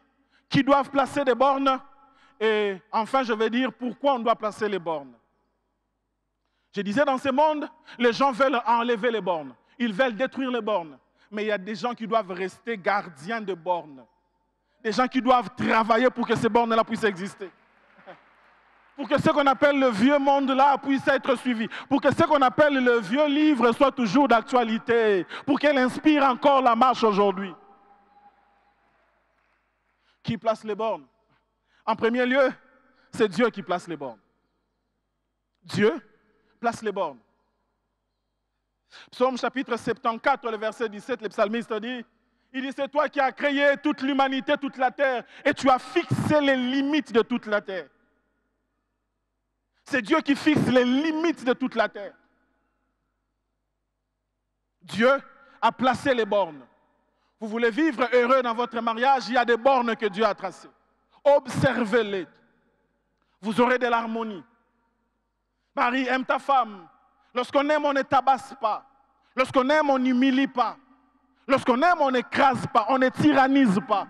qui doivent placer des bornes. Et enfin, je vais dire pourquoi on doit placer les bornes. Je disais, dans ce monde, les gens veulent enlever les bornes. Ils veulent détruire les bornes. Mais il y a des gens qui doivent rester gardiens de bornes. Des gens qui doivent travailler pour que ces bornes-là puissent exister. Pour que ce qu'on appelle le vieux monde-là puisse être suivi. Pour que ce qu'on appelle le vieux livre soit toujours d'actualité. Pour qu'elle inspire encore la marche aujourd'hui. Qui place les bornes? En premier lieu, c'est Dieu qui place les bornes. Dieu place les bornes. Psaume chapitre 74, le verset 17, le psalmiste dit, il dit, c'est toi qui as créé toute l'humanité, toute la terre, et tu as fixé les limites de toute la terre. C'est Dieu qui fixe les limites de toute la terre. Dieu a placé les bornes. Vous voulez vivre heureux dans votre mariage, il y a des bornes que Dieu a tracées. Observez-les. vous aurez de l'harmonie. Marie, aime ta femme. Lorsqu'on aime, on ne tabasse pas. Lorsqu'on aime, on n'humilie pas. Lorsqu'on aime, on n'écrase pas, on ne tyrannise pas.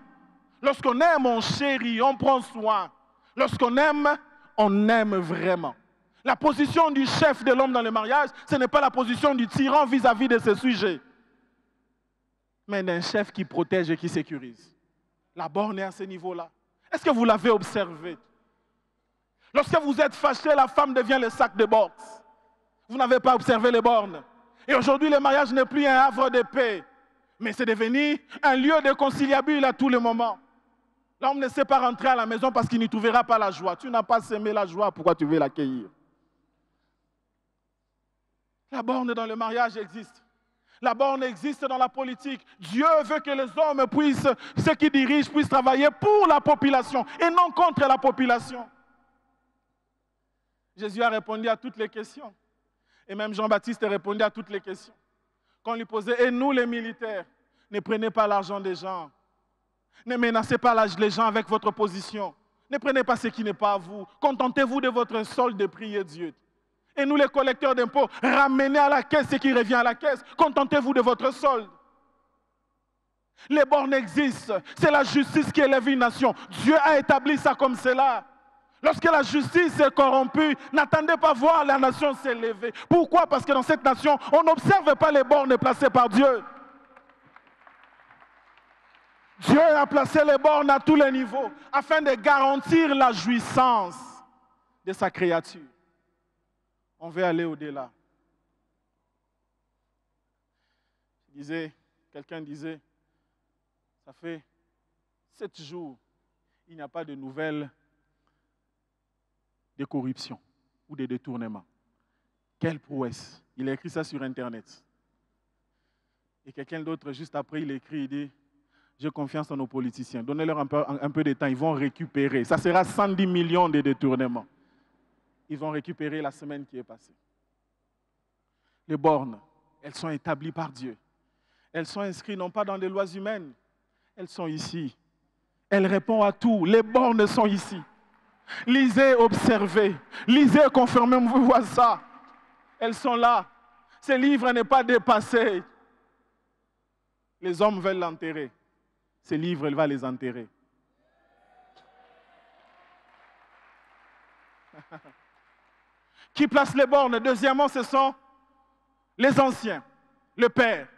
Lorsqu'on aime, on chérit, on prend soin. Lorsqu'on aime, on aime vraiment. La position du chef de l'homme dans le mariage, ce n'est pas la position du tyran vis-à-vis de ses sujets, mais d'un chef qui protège et qui sécurise. La borne est à ce niveau-là. Est-ce que vous l'avez observé? Lorsque vous êtes fâché, la femme devient le sac de boxe. Vous n'avez pas observé les bornes. Et aujourd'hui, le mariage n'est plus un havre de paix, mais c'est devenu un lieu de conciliabule à tout le moment. L'homme ne sait pas rentrer à la maison parce qu'il n'y trouvera pas la joie. Tu n'as pas semé la joie, pourquoi tu veux l'accueillir? La borne dans le mariage existe. La borne existe dans la politique. Dieu veut que les hommes puissent, ceux qui dirigent, puissent travailler pour la population et non contre la population. Jésus a répondu à toutes les questions. Et même Jean-Baptiste a répondu à toutes les questions. Quand on lui posait, et nous les militaires, ne prenez pas l'argent des gens. Ne menacez pas les gens avec votre position. Ne prenez pas ce qui n'est pas à vous. Contentez-vous de votre solde de prier Dieu. Et nous les collecteurs d'impôts, ramenez à la caisse ce qui revient à la caisse. Contentez-vous de votre solde. Les bornes existent. C'est la justice qui élève une nation. Dieu a établi ça comme cela. Lorsque la justice est corrompue, n'attendez pas voir la nation s'élever. Pourquoi? Parce que dans cette nation, on n'observe pas les bornes placées par Dieu. Dieu a placé les bornes à tous les niveaux afin de garantir la jouissance de sa créature. On veut aller au-delà. Quelqu'un disait, ça fait 7 jours, il n'y a pas de nouvelles de corruption ou de détournement. Quelle prouesse! Il a écrit ça sur Internet. Et quelqu'un d'autre, juste après, il écrit, il dit, j'ai confiance en nos politiciens. Donnez-leur un peu de temps, ils vont récupérer. Ça sera 110 millions de détournements. Ils vont récupérer la semaine qui est passée. Les bornes, elles sont établies par Dieu. Elles sont inscrites non pas dans des lois humaines, elles sont ici. Elles répondent à tout. Les bornes sont ici. Lisez, observez. Lisez, confirmez-vous ça. Elles sont là. Ce livre n'est pas dépassé. Les hommes veulent l'enterrer. Ce livre, il va les enterrer. Qui place les bornes? Deuxièmement, ce sont les anciens, le Père.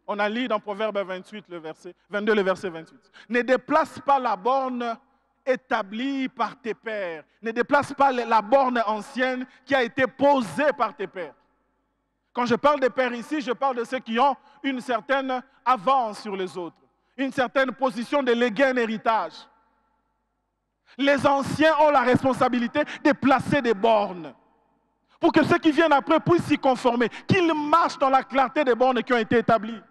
On a lu dans Proverbe 28, le verset 22, le verset 28. Ne déplace pas la borne établie par tes pères. Ne déplace pas la borne ancienne qui a été posée par tes pères. Quand je parle des pères ici, je parle de ceux qui ont une certaine avance sur les autres, une certaine position de léguer un héritage. Les anciens ont la responsabilité de placer des bornes pour que ceux qui viennent après puissent s'y conformer, qu'ils marchent dans la clarté des bornes qui ont été établies.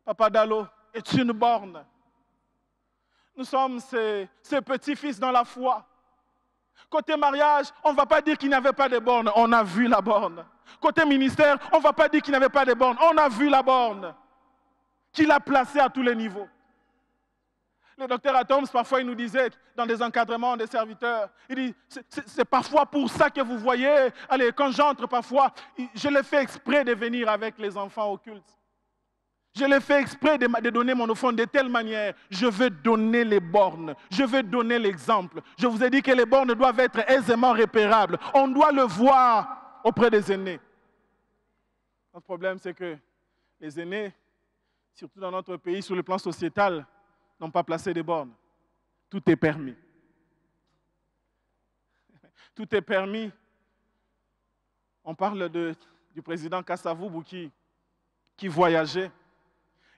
Papa Dalo est une borne. Nous sommes ses petits-fils dans la foi. Côté mariage, on ne va pas dire qu'il n'y avait pas de borne, on a vu la borne. Côté ministère, on ne va pas dire qu'il n'y avait pas de borne, on a vu la borne. Qu'il a placée à tous les niveaux. Le docteur Atoms, parfois, il nous disait, dans des encadrements des serviteurs, il dit, c'est parfois pour ça que vous voyez, allez, quand j'entre parfois, je le fais exprès de venir avec les enfants au culte. Je l'ai fait exprès de donner mon offrande de telle manière. Je veux donner les bornes. Je veux donner l'exemple. Je vous ai dit que les bornes doivent être aisément repérables. On doit le voir auprès des aînés. Notre problème, c'est que les aînés, surtout dans notre pays, sur le plan sociétal, n'ont pas placé de bornes. Tout est permis. Tout est permis. On parle du président Kassavou qui voyageait.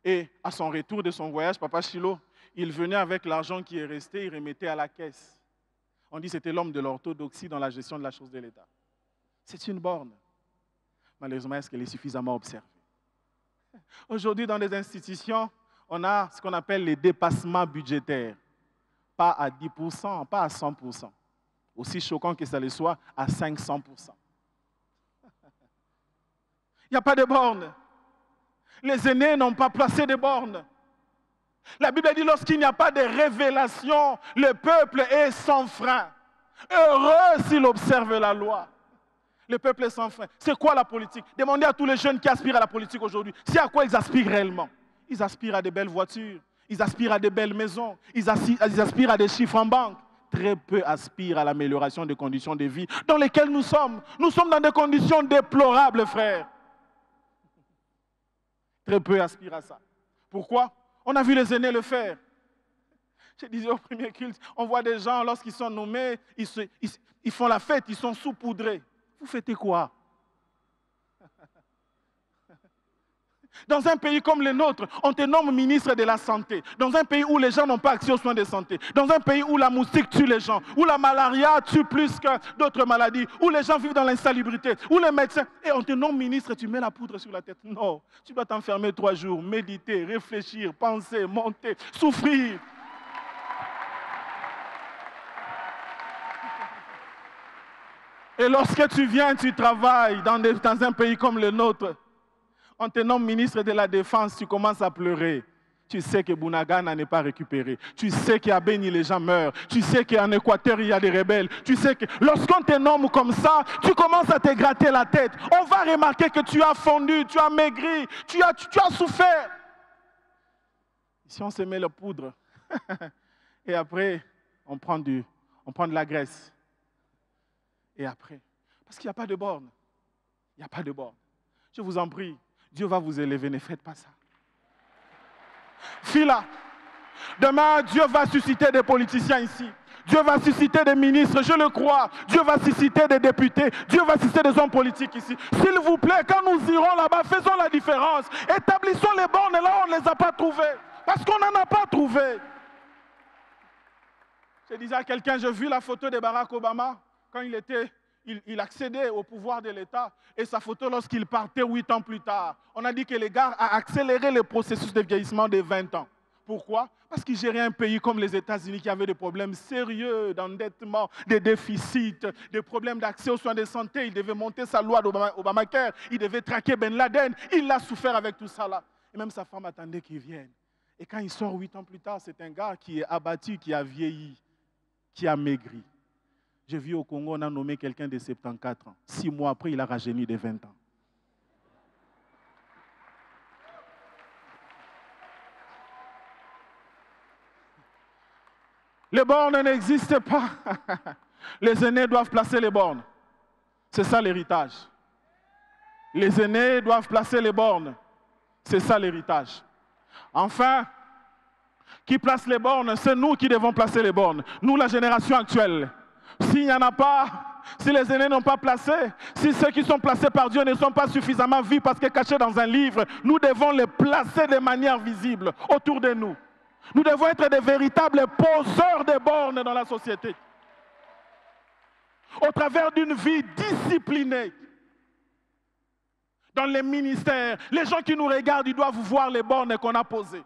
Et à son retour de son voyage, Papa Chilo, il venait avec l'argent qui est resté, il remettait à la caisse. On dit que c'était l'homme de l'orthodoxie dans la gestion de la chose de l'État. C'est une borne. Malheureusement, est-ce qu'elle est suffisamment observée? Aujourd'hui, dans les institutions, on a ce qu'on appelle les dépassements budgétaires. Pas à 10%, pas à 100%. Aussi choquant que ça le soit, à 500%. Il n'y a pas de borne. Les aînés n'ont pas placé de bornes. La Bible dit lorsqu'il n'y a pas de révélation, le peuple est sans frein. Heureux s'il observe la loi. Le peuple est sans frein. C'est quoi la politique? Demandez à tous les jeunes qui aspirent à la politique aujourd'hui. C'est à quoi ils aspirent réellement? Ils aspirent à de belles voitures. Ils aspirent à de belles maisons. Ils aspirent à des chiffres en banque. Très peu aspirent à l'amélioration des conditions de vie dans lesquelles nous sommes. Nous sommes dans des conditions déplorables, frères. Très peu aspirent à ça. Pourquoi? On a vu les aînés le faire. Je disais au premier culte, on voit des gens, lorsqu'ils sont nommés, ils font la fête, ils sont saupoudrés. Vous fêtez quoi? Dans un pays comme le nôtre, on te nomme ministre de la Santé. Dans un pays où les gens n'ont pas accès aux soins de santé. Dans un pays où la moustique tue les gens. Où la malaria tue plus que d'autres maladies. Où les gens vivent dans l'insalubrité. Où les médecins... Et on te nomme ministre et tu mets la poudre sur la tête. Non, tu dois t'enfermer 3 jours, méditer, réfléchir, penser, monter, souffrir. Et lorsque tu viens, tu travailles dans un pays comme le nôtre, on te nomme ministre de la Défense, tu commences à pleurer. Tu sais que Bunagana n'est pas récupéré. Tu sais qu'à Beni, les gens meurent. Tu sais qu'en Équateur, il y a des rebelles. Tu sais que lorsqu'on te nomme comme ça, tu commences à te gratter la tête. On va remarquer que tu as fondu, tu as maigri, tu as souffert. Ici, on se met la poudre. Et après, on prend de la graisse. Et après, parce qu'il n'y a pas de borne. Il n'y a pas de borne. Je vous en prie, Dieu va vous élever, ne faites pas ça. Fila, demain, Dieu va susciter des politiciens ici. Dieu va susciter des ministres, je le crois. Dieu va susciter des députés. Dieu va susciter des hommes politiques ici. S'il vous plaît, quand nous irons là-bas, faisons la différence. Établissons les bornes là où on ne les a pas trouvées. Parce qu'on n'en a pas trouvé. Je disais à quelqu'un, j'ai vu la photo de Barack Obama. Quand il accédait au pouvoir de l'État, et sa photo lorsqu'il partait 8 ans plus tard. On a dit que les gars a accéléré le processus de vieillissement de 20 ans. Pourquoi? Parce qu'il gérait un pays comme les États-Unis qui avait des problèmes sérieux d'endettement, des déficits, des problèmes d'accès aux soins de santé. Il devait monter sa loi d'Obamacare, il devait traquer Ben Laden. Il a souffert avec tout ça là. Et même sa femme attendait qu'il vienne. Et quand il sort 8 ans plus tard, c'est un gars qui est abattu, qui a vieilli, qui a maigri. J'ai vu au Congo, on a nommé quelqu'un de 74 ans. 6 mois après, il a rajeuni de 20 ans. Les bornes n'existent pas. Les aînés doivent placer les bornes. C'est ça l'héritage. Les aînés doivent placer les bornes. C'est ça l'héritage. Enfin, qui place les bornes? C'est nous qui devons placer les bornes. Nous, la génération actuelle. S'il n'y en a pas, si les aînés n'ont pas placé, si ceux qui sont placés par Dieu ne sont pas suffisamment vus parce que cachés dans un livre, nous devons les placer de manière visible autour de nous. Nous devons être des véritables poseurs de bornes dans la société. Au travers d'une vie disciplinée. Dans les ministères, les gens qui nous regardent, ils doivent voir les bornes qu'on a posées.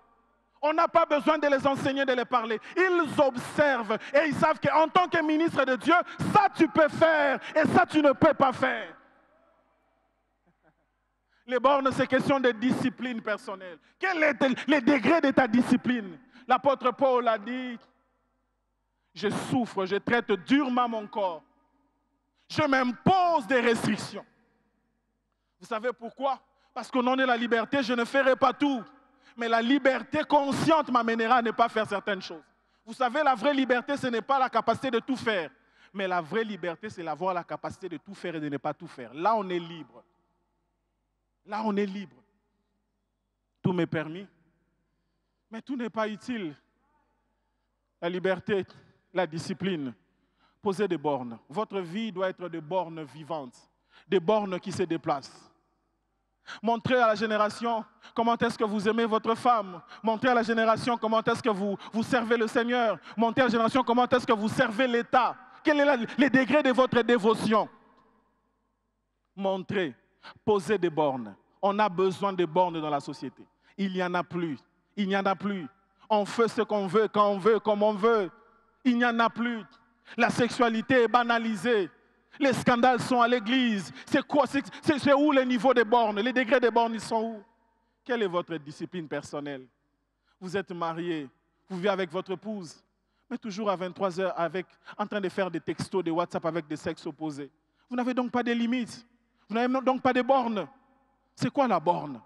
On n'a pas besoin de les enseigner, de les parler. Ils observent et ils savent qu'en tant que ministre de Dieu, ça tu peux faire et ça tu ne peux pas faire. Les bornes, c'est question de discipline personnelle. Quel est le degré de ta discipline? L'apôtre Paul a dit, je souffre, je traite durement mon corps. Je m'impose des restrictions. Vous savez pourquoi? Parce qu'au nom de la liberté, je ne ferai pas tout. Mais la liberté consciente m'amènera à ne pas faire certaines choses. Vous savez, la vraie liberté, ce n'est pas la capacité de tout faire. Mais la vraie liberté, c'est d'avoir la capacité de tout faire et de ne pas tout faire. Là, on est libre. Là, on est libre. Tout m'est permis. Mais tout n'est pas utile. La liberté, la discipline, poser des bornes. Votre vie doit être des bornes vivantes. Des bornes qui se déplacent. Montrez à la génération comment est-ce que vous aimez votre femme. Montrez à la génération comment est-ce que vous servez le Seigneur. Montrez à la génération comment est-ce que vous servez l'État. Quel est le degré de votre dévotion? Montrez, posez des bornes. On a besoin de bornes dans la société. Il n'y en a plus. Il n'y en a plus. On fait ce qu'on veut, quand on veut, comme on veut. Il n'y en a plus. La sexualité est banalisée. Les scandales sont à l'église. C'est quoi? C'est où les niveaux des bornes? Les degrés des bornes, ils sont où? Quelle est votre discipline personnelle? Vous êtes marié, vous vivez avec votre épouse, mais toujours à 23 heures en train de faire des textos, des WhatsApp avec des sexes opposés. Vous n'avez donc pas de limites. Vous n'avez donc pas de bornes. C'est quoi la borne?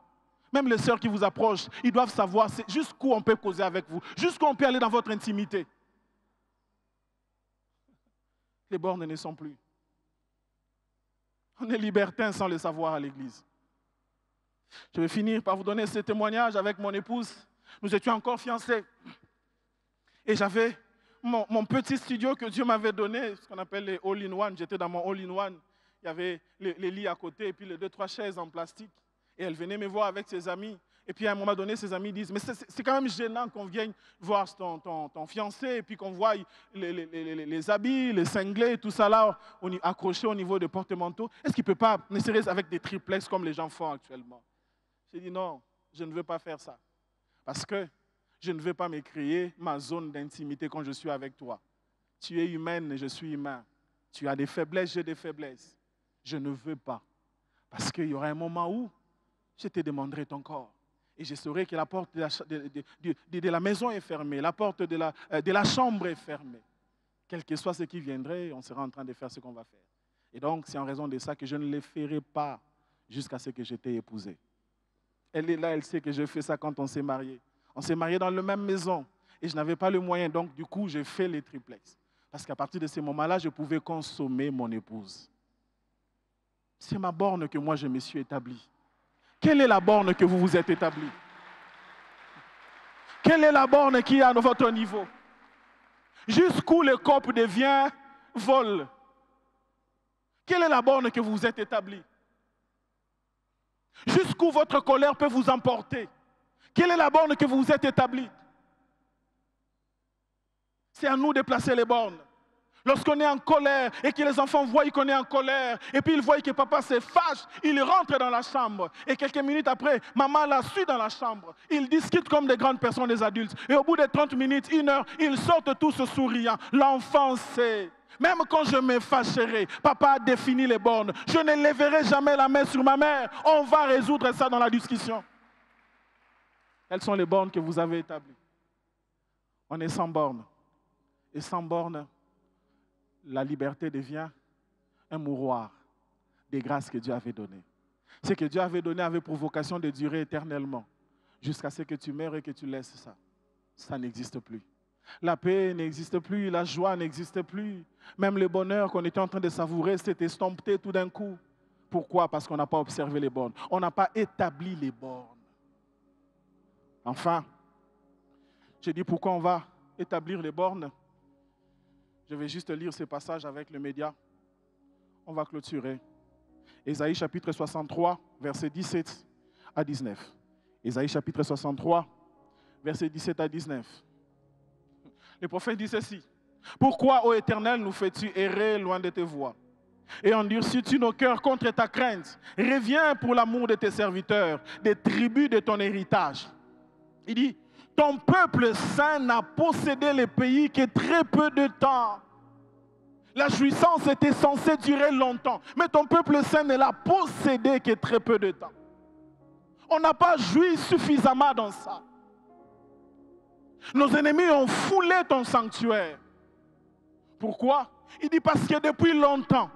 Même les sœurs qui vous approchent, ils doivent savoir jusqu'où on peut causer avec vous, jusqu'où on peut aller dans votre intimité. Les bornes ne sont plus. On est libertin sans le savoir à l'église. Je vais finir par vous donner ce témoignage avec mon épouse. Nous étions encore fiancés. Et j'avais mon petit studio que Dieu m'avait donné, ce qu'on appelle les all-in-one. J'étais dans mon all-in-one. Il y avait les lits à côté et puis les 2-3 chaises en plastique. Et elle venait me voir avec ses amis. Et puis à un moment donné, ses amis disent, mais c'est quand même gênant qu'on vienne voir ton fiancé et puis qu'on voit les habits, les cinglés, tout ça là, accrochés au niveau des porte-manteaux. Est-ce qu'il ne peut pas, ne serait-ce avec des triplex comme les gens font actuellement? J'ai dit non, je ne veux pas faire ça. Parce que je ne veux pas me créer ma zone d'intimité quand je suis avec toi. Tu es humaine et je suis humain. Tu as des faiblesses, j'ai des faiblesses. Je ne veux pas. Parce qu'il y aura un moment où je te demanderai ton corps. Et je saurai que la porte de la maison est fermée, la porte de la chambre est fermée. Quel que soit ce qui viendrait, on sera en train de faire ce qu'on va faire. Et donc, c'est en raison de ça que je ne le ferai pas jusqu'à ce que je t'ai épousé. Elle est là, elle sait que je fais ça quand on s'est mariés. On s'est mariés dans la même maison et je n'avais pas le moyen. Donc, du coup, j'ai fait les triplex. Parce qu'à partir de ce moment-là, je pouvais consommer mon épouse. C'est ma borne que moi, je me suis établie. Quelle est la borne que vous vous êtes établie? Quelle est la borne qui est à votre niveau? Jusqu'où le corps devient vol? Quelle est la borne que vous vous êtes établie? Jusqu'où votre colère peut vous emporter? Quelle est la borne que vous vous êtes établie? C'est à nous de placer les bornes. Lorsqu'on est en colère et que les enfants voient qu'on est en colère et puis ils voient que papa se fâche, ils rentrent dans la chambre et quelques minutes après, maman la suit dans la chambre. Ils discutent comme des grandes personnes, des adultes. Et au bout de 30 minutes, 1 heure, ils sortent tous souriants. L'enfant sait. Même quand je me fâcherai, papa a défini les bornes. Je ne lèverai jamais la main sur ma mère. On va résoudre ça dans la discussion. Quelles sont les bornes que vous avez établies? On est sans bornes. Et sans bornes, la liberté devient un mouroir des grâces que Dieu avait données. Ce que Dieu avait donné avait pour vocation de durer éternellement, jusqu'à ce que tu meurs et que tu laisses ça. Ça n'existe plus. La paix n'existe plus, la joie n'existe plus. Même le bonheur qu'on était en train de savourer s'est estompé tout d'un coup. Pourquoi? Parce qu'on n'a pas observé les bornes. On n'a pas établi les bornes. Enfin, j'ai dit pourquoi on va établir les bornes. Je vais juste lire ce passage avec le média. On va clôturer. Ésaïe chapitre 63, versets 17 à 19. Ésaïe chapitre 63, versets 17 à 19. Le prophète dit ceci. Pourquoi, ô Éternel, nous fais-tu errer loin de tes voies? Et endurcis-tu nos cœurs contre ta crainte? Reviens pour l'amour de tes serviteurs, des tribus de ton héritage. Il dit, ton peuple saint n'a possédé le pays que très peu de temps. La jouissance était censée durer longtemps, mais ton peuple saint ne l'a possédé que très peu de temps. On n'a pas joui suffisamment dans ça. Nos ennemis ont foulé ton sanctuaire. Pourquoi? Il dit parce que depuis longtemps,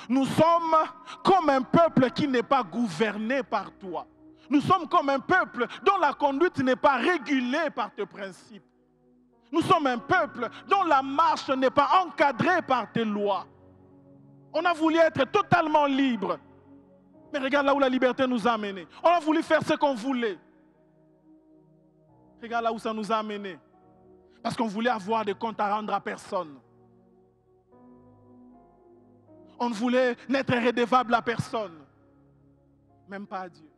nous sommes comme un peuple qui n'est pas gouverné par toi. Nous sommes comme un peuple dont la conduite n'est pas régulée par tes principes. Nous sommes un peuple dont la marche n'est pas encadrée par tes lois. On a voulu être totalement libre. Mais regarde là où la liberté nous a amenés. On a voulu faire ce qu'on voulait. Regarde là où ça nous a amenés. Parce qu'on voulait avoir des comptes à rendre à personne. On ne voulait n'être redevable à personne. Même pas à Dieu.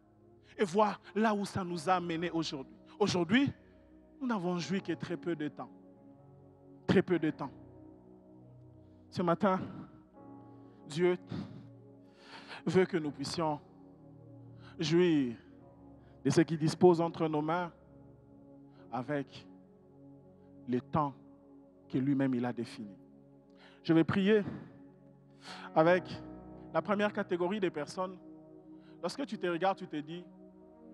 Et voir là où ça nous a amenés aujourd'hui. Aujourd'hui, nous n'avons joui que très peu de temps. Très peu de temps. Ce matin, Dieu veut que nous puissions jouir de ce qu'il dispose entre nos mains avec le temps que lui-même il a défini. Je vais prier avec la première catégorie des personnes. Lorsque tu te regardes, tu te dis,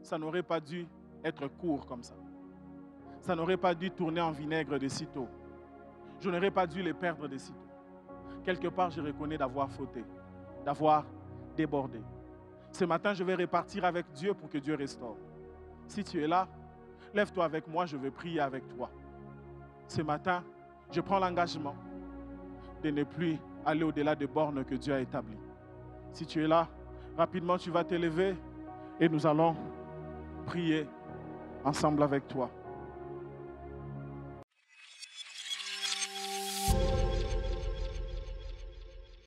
ça n'aurait pas dû être court comme ça. Ça n'aurait pas dû tourner en vinaigre de sitôt. Je n'aurais pas dû les perdre de sitôt. Quelque part, je reconnais d'avoir fauté, d'avoir débordé. Ce matin, je vais repartir avec Dieu pour que Dieu restaure. Si tu es là, lève-toi avec moi, je vais prier avec toi. Ce matin, je prends l'engagement de ne plus aller au-delà des bornes que Dieu a établies. Si tu es là, rapidement tu vas t'élever et nous allons prier ensemble avec toi.